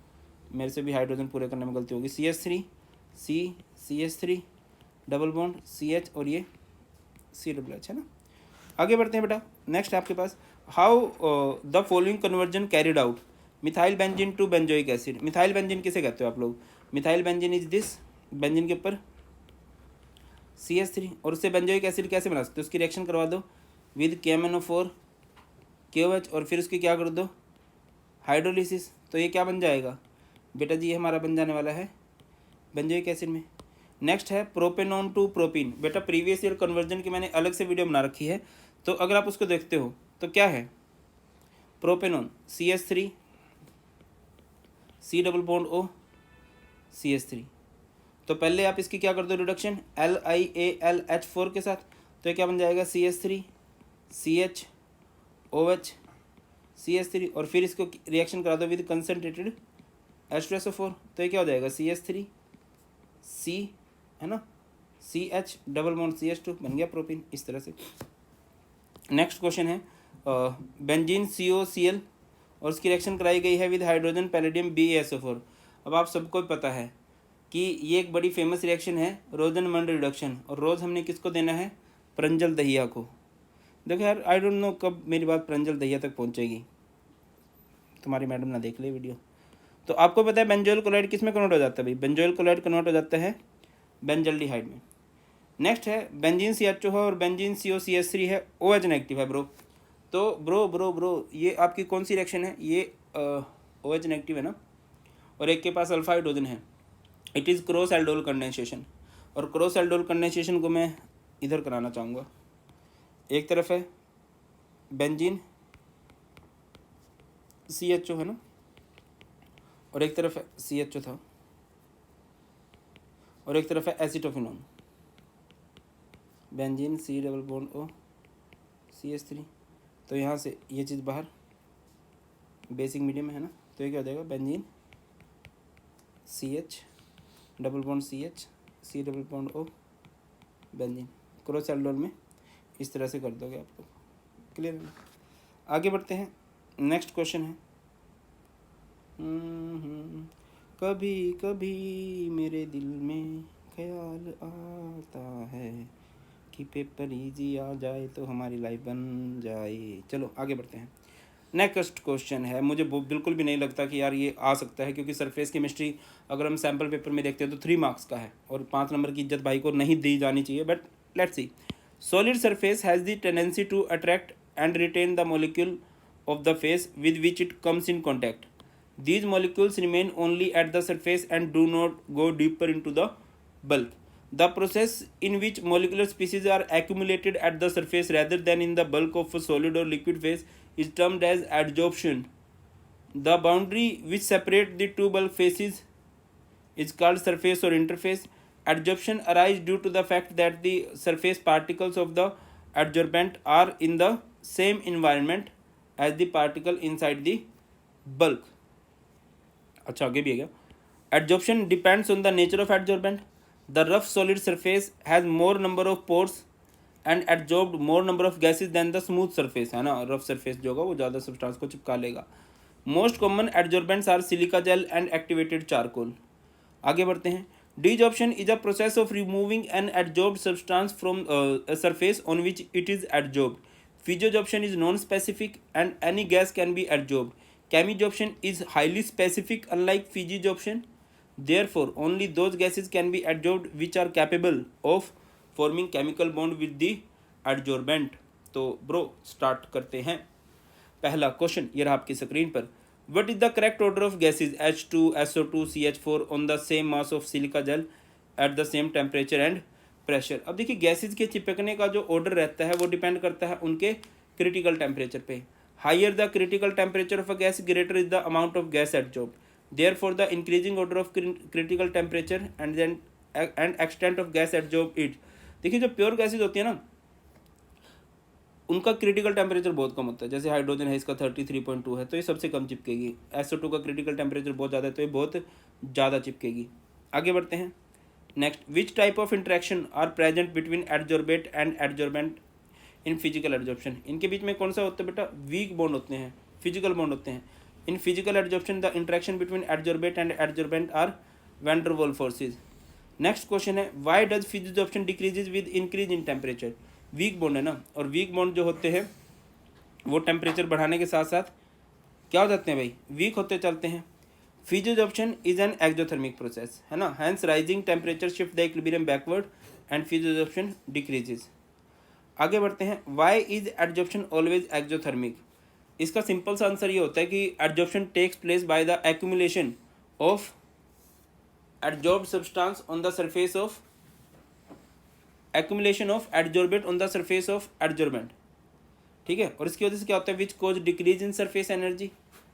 मेरे से भी हाइड्रोजन पूरे करने में गलती होगी। CH3 CH3 double bond CH और ये CH है ना। आगे बढ़ते हैं बेटा, नेक्स्ट है आपके पास, how the following conversion carried out, methyl benzene to benzoic acid. Methyl benzene किसे कहते हो आप लोग? Methyl benzene is this, benzene के ऊपर CH3, और उससे बेंजोइक एसिड कैसे बना सकते हो? उसकी रिएक्शन करवा दो विद KMnO4 KOH, और फिर उसकी क्या कर दो, हाइड्रोलिसिस, तो ये क्या बन जाएगा बेटा जी? ये हमारा बन जाने वाला है बेंजोइक एसिड में। नेक्स्ट है प्रोपेनॉन टू प्रोपीन। बेटा प्रीवियस ईयर कन्वर्जन की मैंने अलग से वीडियो बना रखी है, तो अगर आप उसको देखते हो तो क्या है, propanone CH3 C double bond O CH3, तो पहले आप इसकी क्या कर दो रिडक्शन LiAlH4 के साथ, तो ये क्या बन जाएगा, CH3 CH OH CH3, और फिर इसको रिएक्शन करा दो विद कंसनट्रेटेड H2SO4, तो ये क्या हो जाएगा, CH3 C है ना, CH डबल बॉन्ड CH2, बन गया प्रोपीन इस तरह से। नेक्स्ट क्वेश्चन है बेंजीन COCl, और उसकी रिएक्शन कराई गई है विद हाइड्रोजन पैलेडियम BaSO4। अब आप सबको पता है कि ये एक बड़ी फेमस रिएक्शन है, रोजनमंड रिडक्शन, और रोज़ हमने किसको देना है, प्रंजल दहिया को। देखो यार, आई डोंट नो कब मेरी बात प्रंजल दहिया तक पहुंचेगी, तुम्हारी मैडम ना देख ले वीडियो। तो आपको पता है बेंजोइल क्लोराइड किस में कन्वर्ट हो जाता है भाई? बेंजोइल क्लोराइड कन्वर्ट हो जाता है बेंजल्डिहाइड में। नेक्स्ट है बेंजीन CHO है और बेंजीन COCH3 है, OH नेगेटिव है ब्रो। तो ब्रो ये आपकी कौन सी रिएक्शन है? ये OH नेगेटिव है ना, और एक के पास अल्फा हाइड्रोजन है। It is cross aldol condensation, और क्रॉस एल्डोल कंडेंसेशन को मैं इधर कराना चाहूँगा। एक तरफ है बेंजीन CHO है ना, और एक तरफ है CHO था, और एक तरफ है acetophenone, benzene C double bond O CH3, तो यहाँ से ये चीज़ बाहर बेसिक मीडियम है ना, तो ये क्या हो जाएगा, benzene CH double bond CH C double bond O benzene, cross aldol में इस तरह से कर दोगे आप लोग, क्लियर है। आगे बढ़ते हैं, नेक्स्ट क्वेश्चन है कभी कभी मेरे दिल में ख्याल आता है कि पेपर इजी आ जाए तो हमारी लाइफ बन जाए। चलो आगे बढ़ते हैं, नेक्स्ट क्वेश्चन है, मुझे बिल्कुल भी नहीं लगता कि यार ये आ सकता है, क्योंकि सरफेस केमिस्ट्री अगर हम सैम्पल पेपर में देखते हैं तो 3 मार्क्स का है, और 5 नंबर की इज्जत भाई को नहीं दी जानी चाहिए, but let's see. Solid surface has the tendency to attract and retain the molecule of the phase with which it comes in contact. These molecules remain only at the surface and do not go deeper into the bulk. The process in which molecular species are accumulated at the surface rather than in the bulk of a solid or liquid phase is termed as adsorption. The boundary which separates the two bulk phases is called surface or interface. Adsorption arises due to the fact that the surface particles of the adsorbent are in the same environment as the particle inside the bulk. अच्छा आगे भी है क्या? Adsorption depends on the nature of adsorbent. The rough solid surface has more number of pores and adsorbed more number of gases than the smooth surface, है ना, rough surface जो होगा वो ज़्यादा सब्सटेंस को चिपका लेगा। Most common adsorbents are silica gel and activated charcoal. आगे बढ़ते हैं, desorption is a process of removing an adsorbed substance from a surface on which it is adsorbed. Physiosorption is non-specific and any gas can be adsorbed. Chemisorption is highly specific unlike physiosorption. Therefore, only those gases can be adsorbed which are capable of forming chemical bond with the adsorbent. तो bro start करते हैं। पहला question ये रहा आपकी screen पर, What is the correct order of gases H2, SO2, CH4 on the same mass of silica gel? At the same temperature and pressure. अब देखिए गैसेज के चिपकने का जो ऑर्डर रहता है वो डिपेंड करता है उनके क्रिटिकल टेम्परेचर पे। Higher the critical temperature of a gas greater is the amount of gas absorbed, therefore the increasing order of critical temperature and extent of gas absorb it. देखिए जो pure gases होती है ना उनका critical temperature बहुत कम होता है, जैसे हाइड्रोजन है इसका 33.2 है तो ये सबसे कम चिपकेगी। SO2 का क्रिटिकल टेम्परेचर बहुत ज़्यादा है तो ये बहुत ज़्यादा चिपकेगी। आगे बढ़ते हैं next, which type of interaction are present between adsorbate and adsorbent in physical adsorption. इनके बीच में कौन सा होता है बेटा, वीक बॉन्ड होते हैं, फिजिकल बॉन्ड होते हैं। In physical adsorption the interaction between adsorbate and adsorbent are van der Waals forces. Next question है, why does physisorption decreases with increase in temperature. Weak bond है ना, और वीक बॉन्ड जो होते हैं वो टेम्परेचर बढ़ाने के साथ साथ क्या हो जाते हैं भाई, वीक होते चलते हैं। Physisorption is an exothermic process है ना, hence rising temperature shift the equilibrium backward and physisorption decreases. आगे बढ़ते हैं, why is adsorption always exothermic. इसका सिंपल सा आंसर ये होता है कि adsorption takes place by the accumulation of adsorbed substance on the surface of accumulation of adsorbate on the surface of adsorbent, ठीक है। और इसकी वजह से क्या होता है, which cause decrease in surface energy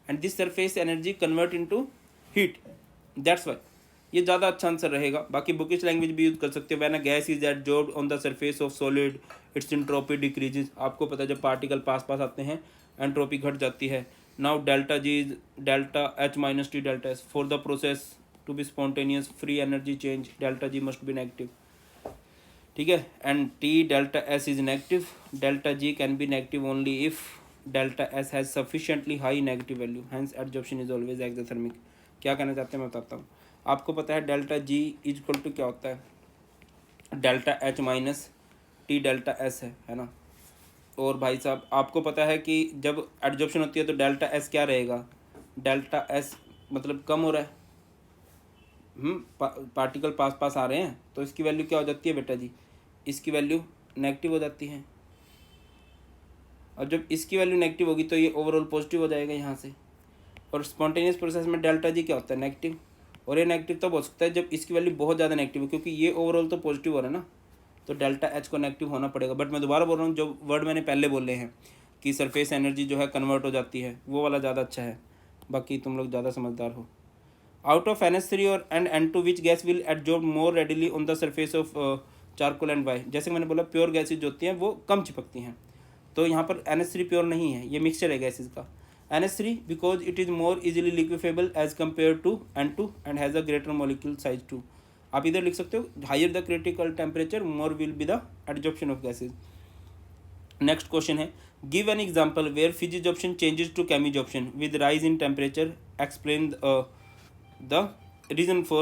and this surface energy convert into heat, that's why ये ज़्यादा अच्छा आंसर रहेगा। बाकी बुकिश लैंग्वेज भी यूज कर सकते हो, when a gas is adsorbed on the surface of solid its entropy decreases. आपको पता है जब पार्टिकल पास पास आते हैं एंट्रोपी घट जाती है। Now delta G is delta H minus T delta S for the process to be spontaneous free energy change delta G must be negative, ठीक है। and T delta S is negative, delta G can be negative only if delta S has sufficiently high negative value, hence adsorption is always exothermic। क्या कहना चाहते हैं मैं बताता हूँ। आपको पता है delta G is equal to क्या होता है, delta H minus T delta S है ना। और भाई साहब आपको पता है कि जब एडजॉर्प्शन होती है तो डेल्टा S क्या रहेगा, डेल्टा S मतलब कम हो रहा है, पार्टिकल पास पास आ रहे हैं तो इसकी वैल्यू क्या हो जाती है बेटा जी, इसकी वैल्यू नेगेटिव हो जाती है। और जब इसकी वैल्यू नेगेटिव होगी तो ये ओवरऑल पॉजिटिव हो जाएगा यहाँ से। और स्पॉन्टेनियस प्रोसेस में डेल्टा जी क्या होता है, नेगेटिव। और ये नेगेटिव तब हो सकता है जब इसकी वैल्यू बहुत ज़्यादा नेगेटिव है, क्योंकि ये ओवरऑल तो पॉजिटिव हो रहा है ना, तो डेल्टा H को नेगेटिव होना पड़ेगा। बट मैं दोबारा बोल रहा हूँ, जो वर्ड मैंने पहले बोले हैं कि सरफेस एनर्जी जो है कन्वर्ट हो जाती है, वो वाला ज़्यादा अच्छा है। बाकी तुम लोग ज़्यादा समझदार हो। Out of NH3 और and N2 which gas will adsorb more readily on the surface of charcoal and why। जैसे मैंने बोला प्योर गैसेज जो होती हैं वो कम चिपकती हैं, तो यहाँ पर NH3 प्योर नहीं है, ये मिक्सचर है गैसेज का। NH3 because it is more easily liquefiable as compared to N2 and has a greater molecule size too। आप इधर लिख सकते हो, higher the critical temperature more will be the adsorption of gases। Next question है, give an example where physisorption changes to chemisorption with rise in temperature, explain the reason for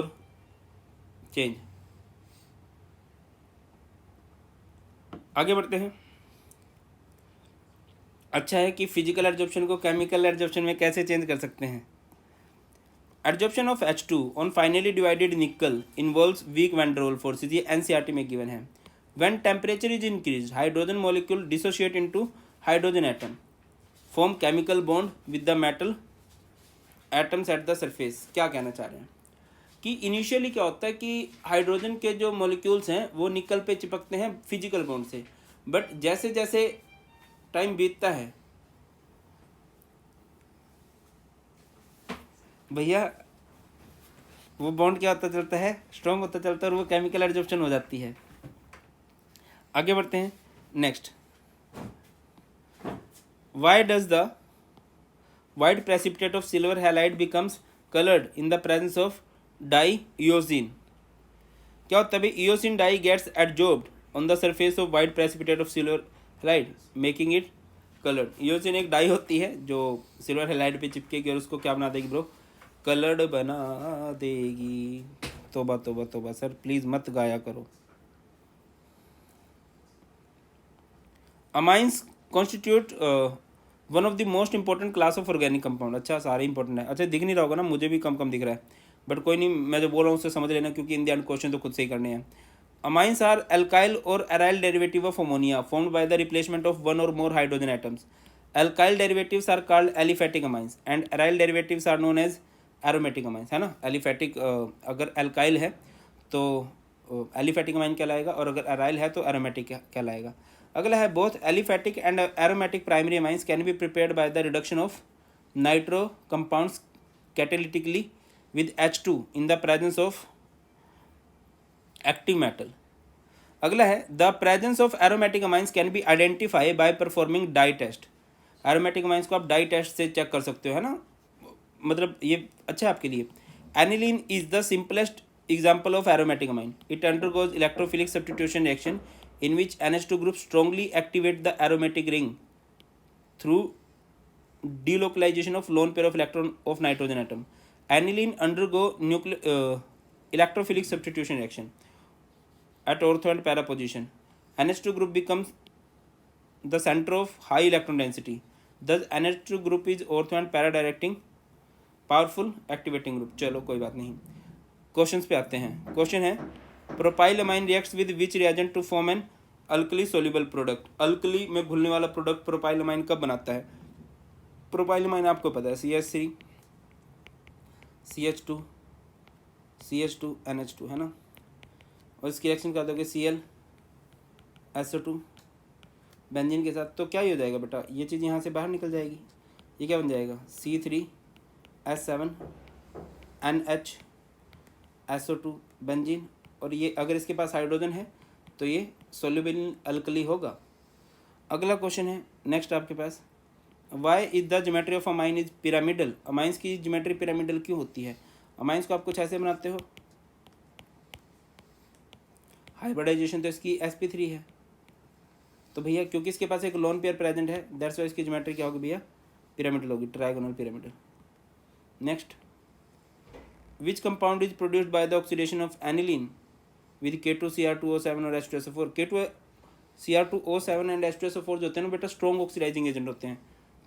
change। आगे बढ़ते हैं। अच्छा है कि फिजिकल एडजॉर्प्शन को chemical adsorption में कैसे चेंज कर सकते हैं। Adsorption of H2 on finely divided nickel involves weak van der Waals forces, ये NCERT में गिवन है। When temperature is increase hydrogen molecule dissociate into hydrogen atom, form chemical bond with the metal atoms at the surface. क्या कहना चाह रहे हैं कि initially क्या होता है कि हाइड्रोजन के जो मॉलिक्यूल्स हैं वो निकल पे चिपकते हैं फिजिकल बॉन्ड से, बट जैसे जैसे टाइम बीतता है भैया वो बॉन्ड क्या होता चलता है, स्ट्रॉन्ग होता चलता है और वो केमिकल एडजॉर्प्शन हो जाती है। आगे बढ़ते हैं। Next, why does the white precipitate of silver halide becomes colored in the presence of diiosine। क्या होता है भाई, eosine dye gets adsorbed on the surface of white precipitate of silver halide making it colored। eosine एक die होती है जो silver halide पे चिपकेगी और उसको क्या बना देगी ब्रो, कलर्ड बना देगी। तोबा तोबा तोबा सर, प्लीज मत गाया करो। Amines constitute one of the most important class of organic compound. अच्छा सारे इंपॉर्टेंट है, अच्छा दिख नहीं रहा होगा ना, मुझे भी कम कम दिख रहा है, बट कोई नहीं, मैं जो बोल रहा हूँ उससे समझ लेना, क्योंकि इन द एंड क्वेश्चन तो खुद से ही करने हैं। Amines are alkyl or aryl derivative of ammonia formed by the replacement of one or more hydrogen atoms. Alkyl derivatives are called aliphatic amines and aryl derivatives are known as aromatic amines, है ना। Aliphatic अगर alkyl है तो aliphatic amine कहलाएगा, और अगर aryl है तो एरोमेटिक कहलाएगा। अगला है both aliphatic and aromatic primary amines can be prepared by the reduction of nitro compounds catalytically with H2 in the presence of active metal. अगला है the presence of aromatic amines can be identify by performing dye test. Aromatic amines को आप die test से check कर सकते हो, है ना, मतलब ये अच्छा है आपके लिए। Aniline is the simplest example of aromatic amine. It undergoes electrophilic substitution reaction in which NH2 group strongly activate the aromatic ring through delocalization of lone pair of electron of nitrogen atom. Aniline undergo electrophilic substitution reaction at ortho and para position. NH2 group becomes the center of high electron density. Thus NH2 group is ortho and para directing powerful activating group. चलो कोई बात नहीं, questions पे आते हैं। Question है propyl amine reacts with which reagent to form an alkali soluble product. Alkali में घुलने वाला प्रोडक्ट प्रोपाइल अमाइन कब बनाता है? प्रोपाइल अमाइन आपको पता है CH3 CH2 CH2 NH2, है ना, और इसकी रिएक्शन कर दोगे Cl SO2 बेंजीन के साथ, तो क्या ही हो जाएगा बेटा, ये चीज़ यहाँ से बाहर निकल जाएगी। ये क्या बन जाएगा C3H7 NH SO2 बेंजीन, और ये अगर इसके पास हाइड्रोजन है तो ये सोल्यूबल अल्कली होगा। अगला क्वेश्चन है नेक्स्ट आपके पास, why is the geometry of amine is pyramidal. Amines की ज्योमेट्री पिरामिडल क्यों होती है? अमाइंस को आप कुछ ऐसे बनाते हो, हाइब्रिडाइजेशन तो इसकी sp3 है, तो भैया क्योंकि इसके पास एक लोन पेयर प्रेजेंट है, दैट्स वाई इसकी ज्योमेट्री क्या होगी भैया, पिरामिडल होगी, trigonal pyramidal. Next, which compound is produced by the oxidation of aniline with K2Cr2O7 और H2SO4। K2Cr2O7 एंड H2SO4 जो होते हैं ना बेटा, स्ट्रॉन्ग ऑक्सीडाइजिंग एजेंट होते हैं।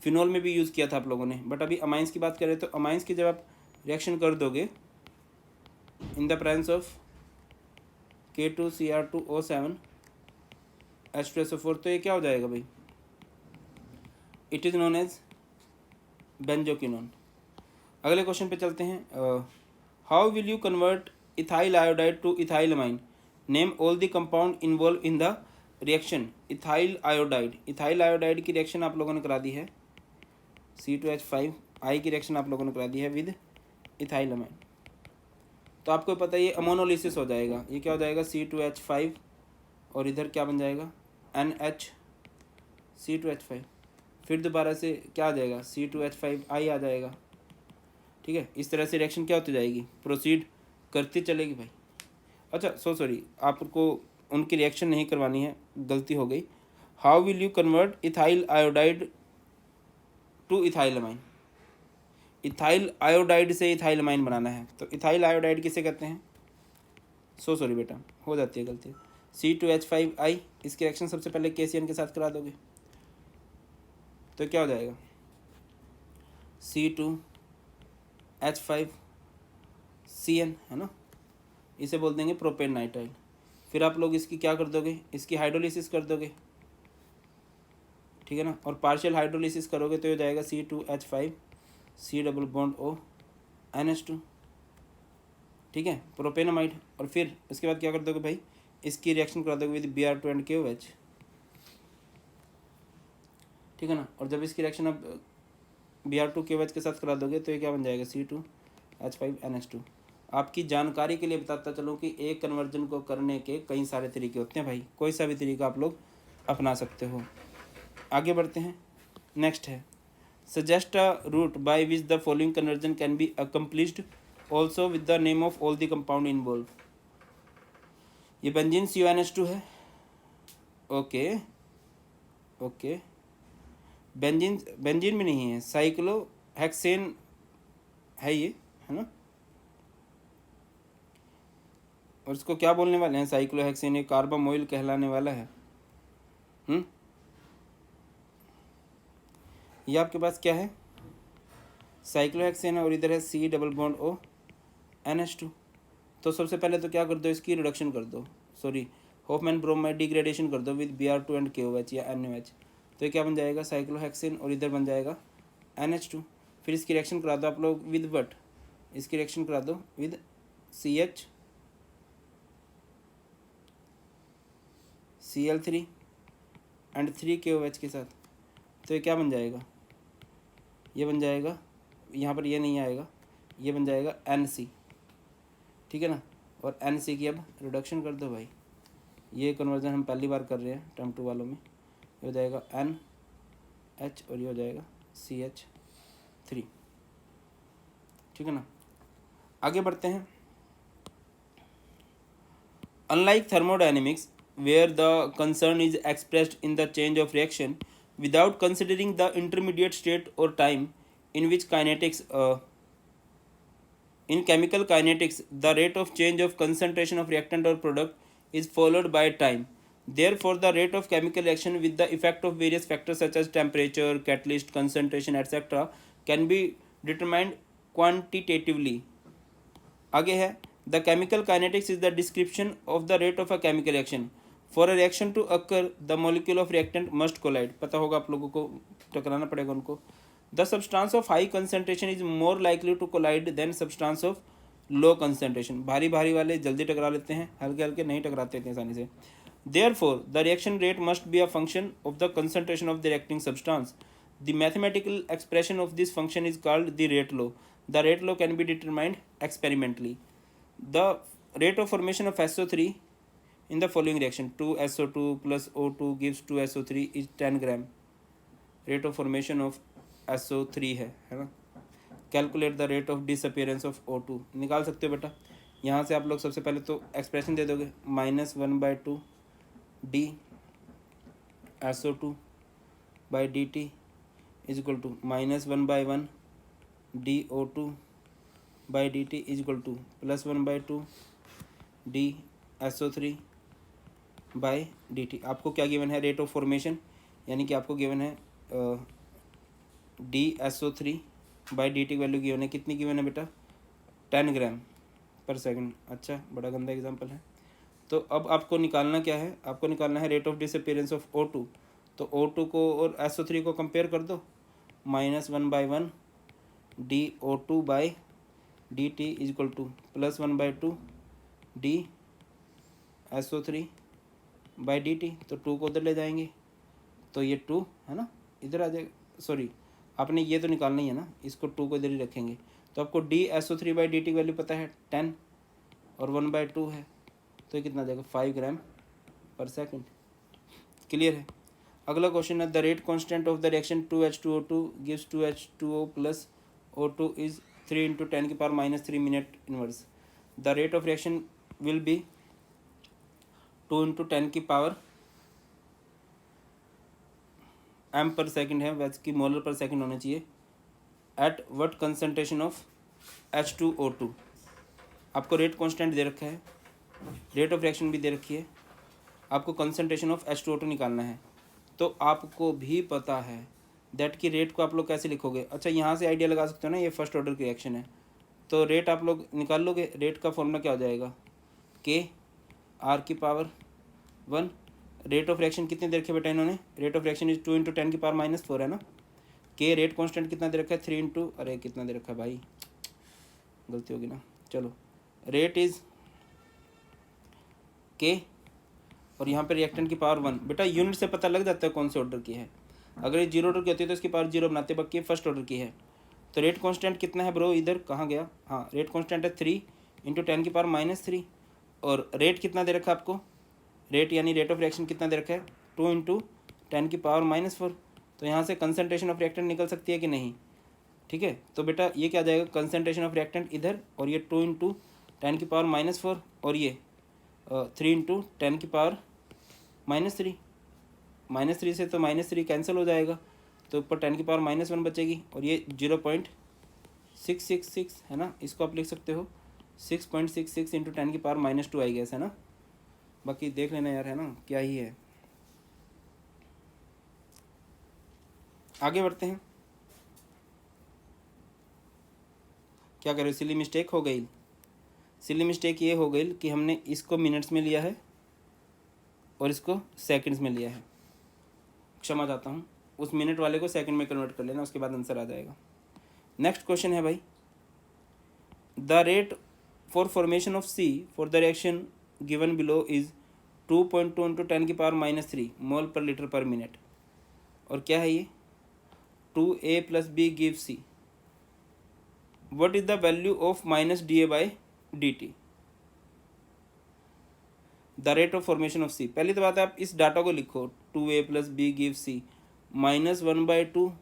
फिनॉल में भी यूज़ किया था आप लोगों ने, बट अभी अमाइंस की बात करें तो अमाइंस की जब आप रिएक्शन कर दोगे इन the presence of K2Cr2O7 H2SO4, तो ये क्या हो जाएगा भाई, it is known as benzoquinone. अगले क्वेश्चन पे चलते हैं। How will you convert ethyl iodide to ethyl amine? Name all the compound involve in the reaction ethyl iodide. Ethyl iodide की रिएक्शन आप लोगों ने करा दी है, C2H5 आई की रिएक्शन आप लोगों ने करा दी है विद इथाइल अमाइन, तो आपको पता है ये अमोनोलिसिस हो जाएगा। ये क्या हो जाएगा, C2H5 और इधर क्या बन जाएगा NH C2H5, फिर दोबारा से क्या आ जाएगा C2H5I आ जाएगा। ठीक है, इस तरह से रिएक्शन क्या होती जाएगी, प्रोसीड करती चलेगी भाई। अच्छा सॉरी, आपको उनकी रिएक्शन नहीं करवानी है, गलती हो गई। How will you convert ethyl iodide to ethyl amine? Ethyl iodide से इथाइल अमाइन बनाना है, तो इथाइल आयोडाइड किसे कहते हैं, सॉरी बेटा हो जाती है गलती, C2H5I, इसकी रिएक्शन सबसे पहले KCN के साथ करा दोगे तो क्या हो जाएगा C2H5CN, है ना, इसे बोल देंगे प्रोपेन नाइट्राइल। फिर आप लोग इसकी क्या कर दोगे, इसकी हाइड्रोलिसिस कर दोगे, ठीक है ना, और पार्शियल हाइड्रोलिसिस करोगे तो हो जाएगा C2H5C double bond O NH2, ठीक है, प्रोपेनामाइड। और फिर इसके बाद क्या कर दोगे भाई, इसकी रिएक्शन करा दोगे विद Br2 एंड KOH, ठीक है ना, और जब इसकी रिएक्शन अब Br2 KOH के साथ करा दोगे तो ये क्या बन जाएगा C2H5NH2। आपकी जानकारी के लिए बताता चलूँ कि एक कन्वर्जन को करने के कई सारे तरीके होते हैं भाई, कोई सा भी तरीका आप लोग अपना सकते हो। आगे बढ़ते हैं, नेक्स्ट है suggest a route by which the following conversion can be accomplished also with the name of all the compound involve. ये बेंजीन CONH2 है, ओके ओके, बेंजीन में नहीं है, साइक्लोहेक्सेन है ये, है ना, और इसको क्या बोलने वाले हैं साइक्लोहेक्सेन, ये कार्बामोइल कहलाने वाला है। ये आपके पास क्या है, साइक्लोहेक्सेन है, और इधर है C double bond O NH2। तो सबसे पहले तो क्या कर दो, इसकी रिडक्शन कर दो, सॉरी होफमैन ब्रोमाइड डिग्रेडेशन कर दो विद Br2 एंड KOH या NOH, तो ये क्या बन जाएगा साइक्लोहेक्सेन, और इधर बन जाएगा NH2। फिर इसकी रिएक्शन करा दो आप लोग विद वट, इसकी रिएक्शन करा दो with CH Cl3 and 3 KOH के साथ, तो ये क्या बन जाएगा, ये बन जाएगा, यहाँ पर ये नहीं आएगा, ये बन जाएगा NC, ठीक है ना। और NC की अब रिडक्शन कर दो भाई, ये कन्वर्जन हम पहली बार कर रहे हैं टर्म 2 वालों में। ये हो जाएगा NH और ये हो जाएगा CH3, ठीक है ना। आगे बढ़ते हैं। Unlike thermodynamics, where the concern is expressed in the change of reaction without considering the intermediate state or time, in which kinetics, in chemical kinetics, the rate of change of concentration of reactant or product is followed by time. Therefore, the rate of chemical reaction with the effect of various factors such as temperature, catalyst, concentration, etc. can be determined quantitatively. आगे है, the chemical kinetics is the description of the rate of a chemical reaction. For a reaction to occur, the molecule of reactant must collide. पता होगा आप लोगों को, टकराना पड़ेगा उनको. The substance of high concentration is more likely to collide than substance of low concentration. भारी भारी वाले जल्दी टकरा लेते हैं, हल्के हल्के नहीं टकराते इतनी आसानी से. Therefore, the reaction rate must be a function of the concentration of the reacting substance. The mathematical expression of this function is called the rate law. The rate law can be determined experimentally. The rate of formation of SO3 in the following reaction, 2SO2 plus O2 gives 2SO3 is 10 gram. Rate of formation of SO3 है ना. Calculate the rate of disappearance of O2 निकाल सकते हो बेटा. यहाँ से आप लोग सबसे पहले तो एक्सप्रेशन दे दोगे, -1/2 d SO2 by dt is equal to -1/1 dO2 by dt is equal to +1/2 d SO3 by dt. आपको क्या गिवन है, रेट ऑफ फॉर्मेशन, यानी कि आपको गिवन है DSO3 by d T value given है. कितनी गिवन है बेटा, 10 ग्राम पर सेकंड. अच्छा, बड़ा गंदा एग्जांपल है. तो अब आपको निकालना क्या है, आपको निकालना है rate of disappearance of O2. तो O2 को और SO3 को कंपेयर कर दो, -1/1 DO2 by d t is equal to +1/2 DSO3 by d t. तो 2 को उधर ले जाएंगे तो ये 2 है ना, इधर आ जाएगा. सॉरी, आपने ये तो निकालना ही है ना, इसको 2 को इधर ही रखेंगे. तो आपको DSO3 by d T value पता है 10 और 1/2 है, तो ये कितना देगा, 5 ग्राम पर सेकंड. क्लियर है. अगला क्वेश्चन है, the rate constant of the reaction 2H2O2 gives 2H2O plus O2 is 3 × 10⁻³ minute inverse. The rate of reaction will be 2 × 10⁻m पर सेकंड है, वैसे कि मोलर पर सेकंड होना चाहिए. At what concentration of H2O2. आपको रेट कांस्टेंट दे रखा है, रेट ऑफ रिएक्शन भी दे रखी है, आपको कंसंट्रेशन ऑफ H2O2 निकालना है. तो आपको भी पता है दैट की रेट को आप लोग कैसे लिखोगे. अच्छा, यहाँ से आइडिया लगा सकते हो ना, ये फर्स्ट ऑर्डर की रिएक्शन है तो रेट आप लोग निकाल लोगे. रेट का फॉर्मूला क्या हो जाएगा, K(R⁻1). रेट ऑफ रिएक्शन कितने दे रखे बेटा इन्होंने, रेट ऑफ रिएक्शन इज 2 × 10⁻⁻4 है ना. K रेट कांस्टेंट कितना दे रखा है, 3 × अरे कितना दे रखा है भाई, गलती होगी ना. चलो, रेट इज K और यहाँ पे रिएक्टेंट की पावर 1. बेटा यूनिट से पता लग जाता है कौन से ऑर्डर की है. अगर ये 0 ऑर्डर की होती है तो इसकी पावर 0 बनाते, बाकी फर्स्ट ऑर्डर की है. तो रेट कांस्टेंट कितना है ब्रो, इधर कहाँ गया, हाँ रेट कांस्टेंट है 3 × 10⁻³ और रेट कितना दे रखा है आपको, रेट यानी रेट ऑफ रिएक्शन कितना दे रखा है, 2 × 10⁻⁻4. तो यहाँ से कंसंट्रेशन ऑफ रिएक्टेंट निकल सकती है कि नहीं, ठीक है. तो बेटा ये क्या आ जाएगा, कंसंट्रेशन ऑफ रिएक्टेंट इधर और ये 2 × 10⁻⁻4 और ये 3 × 10⁻³ -3 से तो -3 कैंसिल हो जाएगा, तो ऊपर 10⁻⁻1 बचेगी और ये 0.666 है ना. इसको आप लिख सकते हो 6.66 × 10⁻⁻2 आई गेस है ना. बाकी देख लेना यार, है ना, क्या ही है. आगे बढ़ते हैं. क्या करें, सिली मिस्टेक हो गई. सिली मिस्टेक ये हो गई कि हमने इसको मिनट्स में लिया है और इसको सेकंड्स में लिया है. क्षमा चाहता हूँ, उस मिनट वाले को सेकंड में कन्वर्ट कर लेना, उसके बाद आंसर आ जाएगा. नेक्स्ट क्वेश्चन है भाई, the rate for formation of C for the reaction given below is 2.2 into 10⁻³ मोल पर लीटर पर मिनट। और क्या है ये, 2a + b gives c। What is the value of -dA/dt, the rate of formation of C. पहली तो बात है आप इस डाटा को लिखो, 2a + b gives c -1/2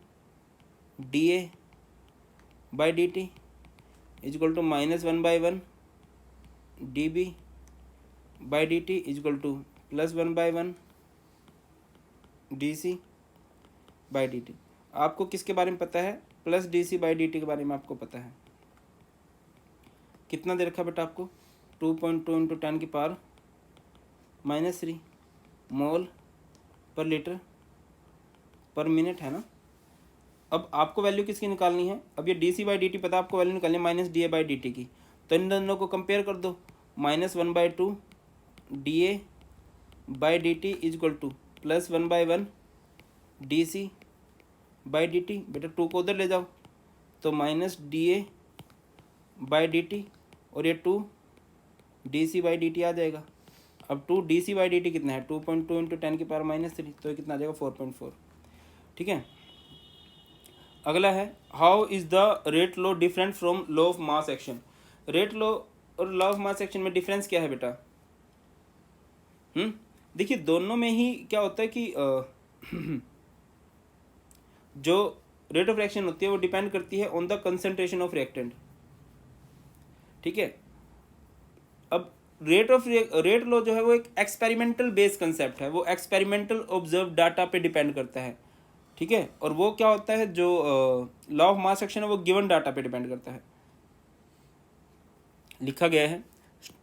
dA/dt equal to -1/1 dB/dt equal to +1/1 dC/dt। आपको किसके बारे में पता है, प्लस dC/dt के बारे में आपको पता है। कितना दे रखा बेटा आपको, 2.2 इंटू 10⁻³ मोल पर लीटर पर मिनट है ना। अब आपको वैल्यू किसकी निकालनी है, अब ये dC/dt पता आपको वैल्यू निकालनी है -dA/dt की, तो इन दोनों को कंपेयर कर दो, -1/2 dA/dt इक्वल टू +1/1 dC/dt। बेटा 2 को उधर ले जाओ तो -dA/dt और ये 2 dC/dt आ जाएगा। अब 2 dC/dt कितना है, 2.2 इंटू 10⁻³ तो ये कितना आ जाएगा 4.4। ठीक है। अगला है, how is the rate law different from law of mass action. Rate law और लॉ ऑफ मास एक्शन में डिफरेंस क्या है बेटा। देखिए दोनों में ही क्या होता है कि जो रेट ऑफ रिएक्शन होती है वो डिपेंड करती है on the concentration of reactant. ठीक है। अब रेट लॉ जो है वो एक एक्सपेरिमेंटल बेस्ड कंसेप्ट है, वो एक्सपेरिमेंटल ऑब्जर्व डाटा पे डिपेंड करता है। ठीक है। और वो क्या होता है, जो लॉ ऑफ मास एक्शन है वो गिवन डाटा पे डिपेंड करता है। लिखा गया है,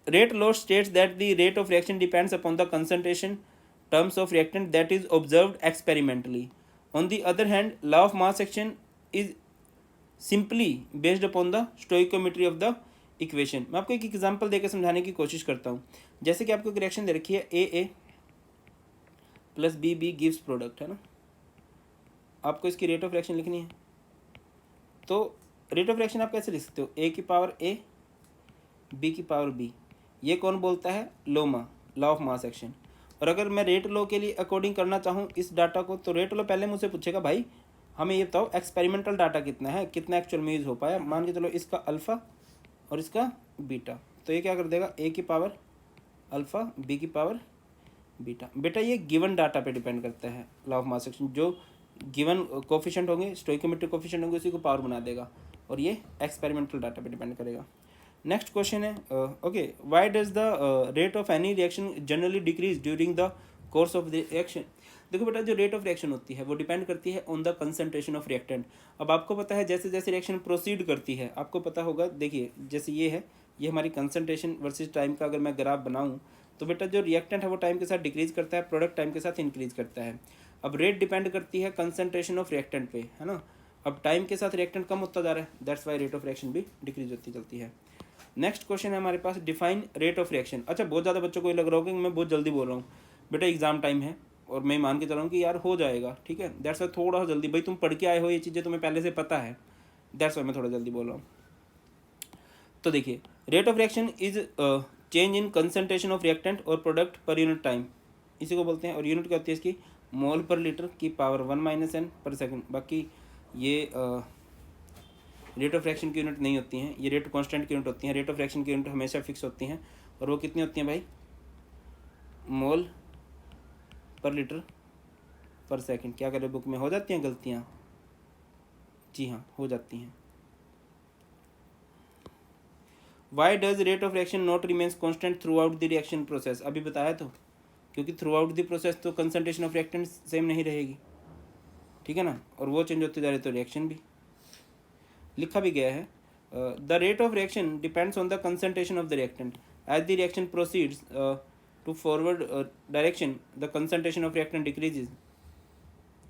rate law states that the rate of reaction depends upon the concentration terms of reactant that is observed experimentally. On the other hand law of mass action is simply based upon the stoichiometry of the equation. मैं आपको एक example देकर समझाने की कोशिश करता हूँ। जैसे कि आपको एक रिएक्शन दे रखी है, ए + बी गिव्स प्रोडक्ट, है ना। आपको इसकी रेट ऑफ रिएक्शन लिखनी है, तो रेट ऑफ रिएक्शन आप कैसे लिख सकते हो, a की पावर a b की पावर b। ये कौन बोलता है, लोमा, लॉ ऑफ मास एक्शन। और अगर मैं रेट लॉ के लिए अकॉर्डिंग करना चाहूँ इस डाटा को, तो रेट लॉ पहले मुझसे पूछेगा भाई हमें ये बताओ एक्सपेरिमेंटल डाटा कितना है, कितना एक्चुअल में यूज हो पाया। मान के चलो इसका अल्फा और इसका बीटा, तो ये क्या कर देगा, a की पावर अल्फा b की पावर बीटा। बेटा ये गिवन डाटा पे डिपेंड करता है लॉ ऑफ मास एक्शन, जो गिवन कोफिशिएंट होंगे, स्टोइकोमेट्रिक कोफिशिएंट होंगे, उसी को पावर बना देगा, और ये एक्सपेरिमेंटल डाटा पे डिपेंड करेगा। नेक्स्ट क्वेश्चन है, okay, why does the rate of any reaction generally decrease during the course of the reaction. देखो बेटा जो रेट ऑफ रिएक्शन होती है वो डिपेंड करती है on the concentration of reactant. अब आपको पता है जैसे जैसे रिएक्शन प्रोसीड करती है, आपको पता होगा, देखिए जैसे ये है, ये हमारी कंसंट्रेशन वर्सेस टाइम का अगर मैं ग्राफ बनाऊं, तो बेटा जो रिएक्टेंट है वो टाइम के साथ डिक्रीज करता है, प्रोडक्ट टाइम के साथ इंक्रीज करता है। अब रेट डिपेंड करती है कंसंट्रेशन ऑफ रिएक्टेंट पे, है ना। अब टाइम के साथ रिएक्टेंट कम होता जा रहा है, that's why rate of reaction भी डिक्रीज होती चलती है। नेक्स्ट क्वेश्चन है हमारे पास, डिफाइन रेट ऑफ रिएक्शन। अच्छा बहुत ज़्यादा बच्चों को ये लग रहा होगा कि मैं बहुत जल्दी बोल रहा हूँ, बेटा एग्जाम टाइम है और मैं मान के चल रहा हूँ कि यार हो जाएगा, ठीक है, दैट्स वाई थोड़ा सा जल्दी, भाई तुम पढ़ के आए हो, ये चीज़ें तुम्हें पहले से पता है, दैट्स वाई मैं थोड़ा जल्दी बोल रहा हूँ। तो देखिए rate of reaction is change in concentration of reactant और प्रोडक्ट पर यूनिट टाइम, इसी को बोलते हैं। और यूनिट क्या होती है इसकी, मोल पर लीटर की पावर 1 - n पर सेकंड। बाकी ये रेट ऑफ रिएक्शन की यूनिट नहीं होती हैं, ये रेट कांस्टेंट की यूनिट होती हैं। रेट ऑफ रिएक्शन की यूनिट हमेशा फिक्स होती हैं, और वो कितनी होती हैं भाई, मोल पर लीटर पर सेकंड। क्या करें, बुक में हो जाती हैं गलतियाँ, जी हाँ हो जाती हैं। Why does rate of reaction not remains constant through out the reaction process. अभी बताया तो, क्योंकि थ्रू आउट द प्रोसेस तो कंसंट्रेशन ऑफ रिएक्टेंट सेम नहीं रहेगी, ठीक है ना, और वो चेंज होते जा रहे तो रिएक्शन भी। लिखा भी गया है, the rate of reaction depends on the concentration of the reactant as the reaction proceeds to forward direction the concentration of reactant decreases,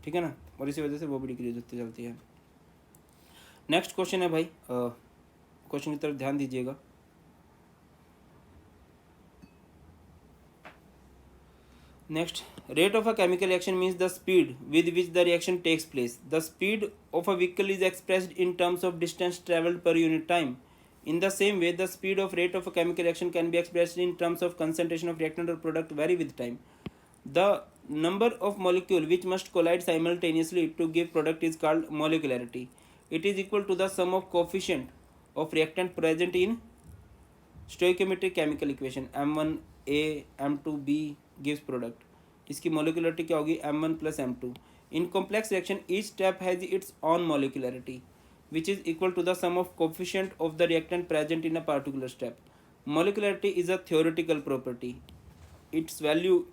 ठीक है ना, और इसी वजह से वो भी डिक्रीज होती चलती है। नेक्स्ट क्वेश्चन है भाई, क्वेश्चन की तरफ ध्यान दीजिएगा। Next, rate of a chemical reaction means the speed with which the reaction takes place. The speed of a vehicle is expressed in terms of distance traveled per unit time. In the same way, the speed of rate of a chemical reaction can be expressed in terms of concentration of reactant or product vary with time. The number of molecule which must collide simultaneously to give product is called molecularity. It is equal to the sum of coefficient of reactant present in stoichiometric chemical equation. M1A M2B gives product. इसकी molecularity क्या होगी? M1 plus M2. In complex reaction, each step has its own molecularity, which is equal to the sum of coefficient of the reactant present in a particular step. Molecularity is a theoretical property. Its value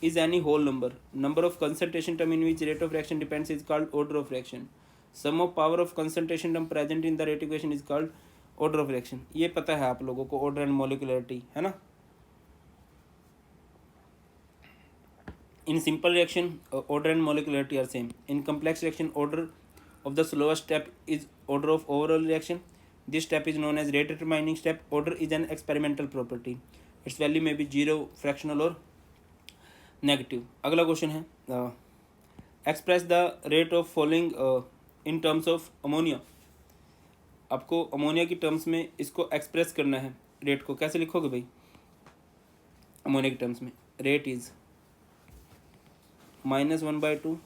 is any whole number. Number of concentration term in which rate of reaction depends is called order of reaction. Sum of power of concentration term present in the rate equation is called order of reaction. ये पता है आप लोगों को, order and molecularity, है ना. In simple reaction, order and molecularity are same. In complex reaction, order of the slowest step is order of overall reaction. This step is known as rate determining step. Order is an experimental property. Its value may be 0, fractional or negative. अगला question है, express the rate of following in terms of ammonia. आपको ammonia की terms में इसको express करना है. Rate को कैसे लिखोगे भाई? अमोनिया की टर्म्स में rate is -1/2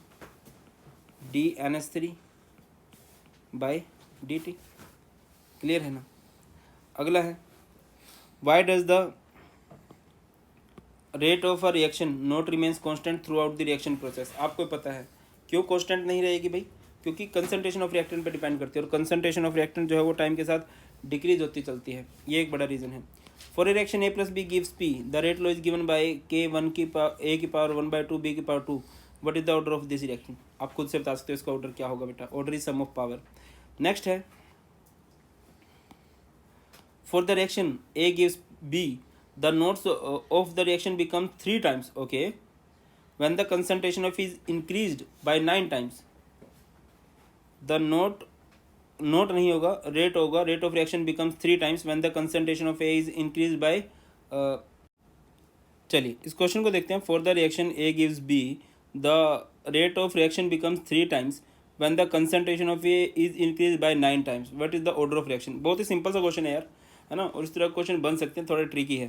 DNS3 by dt. Clear है ना. अगला है, why does the rate of a reaction not remains constant throughout the reaction process. आपको पता है क्यों कांस्टेंट नहीं रहेगी भाई? क्योंकि कंसंट्रेशन ऑफ रिएक्टेंट पे डिपेंड करती है, और कंसंट्रेशन ऑफ रिएक्टेंट जो है वो टाइम के साथ डिक्रीज होती चलती है. ये एक बड़ा रीजन है. For a reaction A + B gives P, the rate law is given by K 1 की पावर A की पावर 1/2 B की power 2. What is the order of this reaction? आप खुद से बता सकते हो इसका ऑर्डर क्या होगा बेटा. Order is sum of power. Next है, for the reaction A gives B, the notes of the reaction become 3 times, okay, when the concentration of is increased by 9 times. The note नहीं होगा, rate होगा. rate of reaction becomes 3 times when the concentration of A is increased by चलिए इस question को देखते हैं. for the reaction A gives B, the rate of reaction becomes 3 times when the concentration of A is increased by 9 times. what is the order of reaction? बहुत ही simple सा question है यार, है ना. और इस तरह क्वेश्चन बन सकते हैं, थोड़ा ट्रिकी है.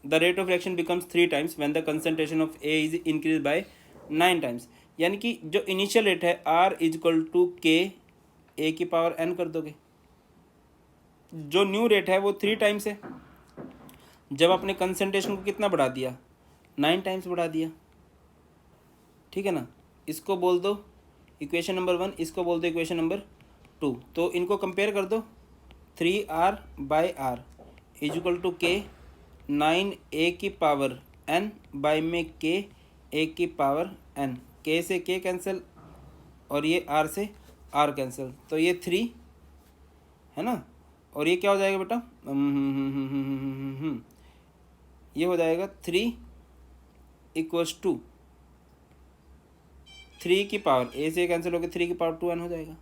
The rate of reaction becomes 3 times when the concentration of A is increase by 9 times. यानी कि जो इनिशियल रेट है R = K A की पावर n कर दोगे. जो न्यू रेट है वो 3 times है. जब आपने कंसंट्रेशन को कितना बढ़ा दिया? 9 times बढ़ा दिया. ठीक है ना. इसको बोल दो इक्वेशन नंबर 1, इसको बोल दो इक्वेशन नंबर 2. तो इनको कंपेयर कर दो. 3R/R = K 9A की पावर n बाय में K A की पावर n. K से K कैंसिल और ये R से R कैंसिल, तो ये 3 है ना. और ये क्या हो जाएगा बेटा? ये हो जाएगा 3 = 3 की पावर A से कैंसिल होकर 3 की पावर 2n हो जाएगा.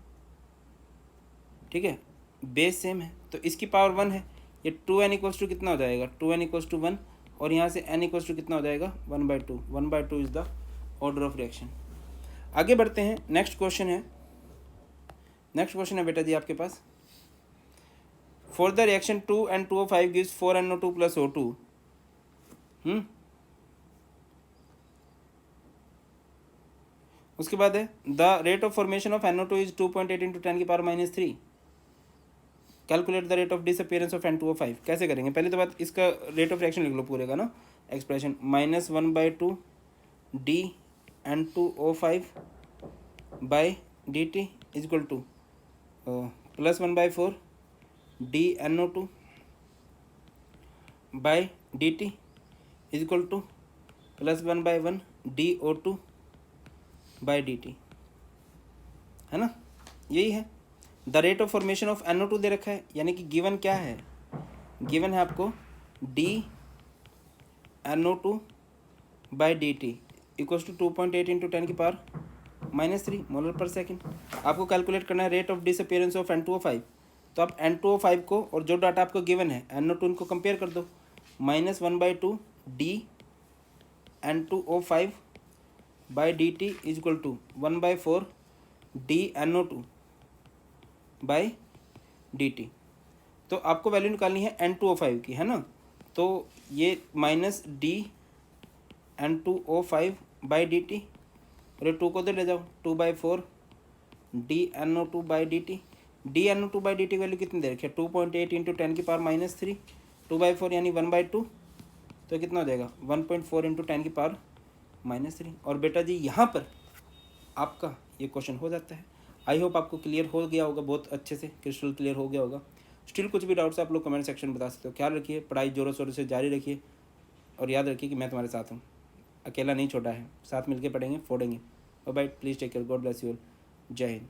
ठीक है, बेस सेम है तो इसकी पावर 1 है. ये 2n = कितना हो जाएगा? 2n = 1. और यहाँ से n = कितना हो जाएगा? 1/2. 1/2 is the order of reaction. आगे बढ़ते हैं. नेक्स्ट क्वेश्चन है बेटा जी आपके पास. For the reaction 2N2O5 gives 4NO2 + O2. उसके बाद है the rate of formation of NO2 is 2.8 × 10⁻³ calculate the rate of disappearance of N2O5. कैसे करेंगे? पहले तो बात इसका रेट ऑफ रिएक्शन लिख लो पूरे का ना. Expression -1/2 dN2O5 by dt = +1/4 dNO2 by dt = +1/1 dO2 by dt. है ना. यही है. The rate of formation of NO2 दे रखा है, यानी कि गिवन क्या है? गिवन है आपको dNO2 बाय dt = 2.8 × 10⁻³ मोलर पर सेकेंड. आपको कैलकुलेट करना है rate of disappearance of N2O5. तो आप N2O5 को और जो डाटा आपको गिवन है NO2 इनको कंपेयर कर दो. -1/2 dN2O5 by dt = 1/4 dNO2 by dt. तो आपको वैल्यू निकालनी है N2O5 की, है ना। तो ये माइनस dN2O5/dt, और ये 2 को तो ले जाओ, 2/4 dNO2/dt। dNO2/dt की वैल्यू कितनी दे रखी है, 2.8 इंटू 10⁻³ 2/4 यानी 1/2, तो कितना हो जाएगा 1.4 इंटू 10⁻³ और बेटा जी यहाँ पर आपका ये क्वेश्चन हो जाता है। आई होप आपको क्लियर हो गया होगा, बहुत अच्छे से क्रिस्टल क्लियर हो गया होगा। स्टिल कुछ भी डाउट्स आप लोग कमेंट सेक्शन में बता सकते हो। ख्याल रखिए, पढ़ाई जोरों शोरों से जारी रखिए, और याद रखिए कि मैं तुम्हारे साथ हूँ, अकेला नहीं छोड़ा है, साथ मिलके पढ़ेंगे, फोड़ेंगे। Bye, please take care, god bless you all, जय हिंद।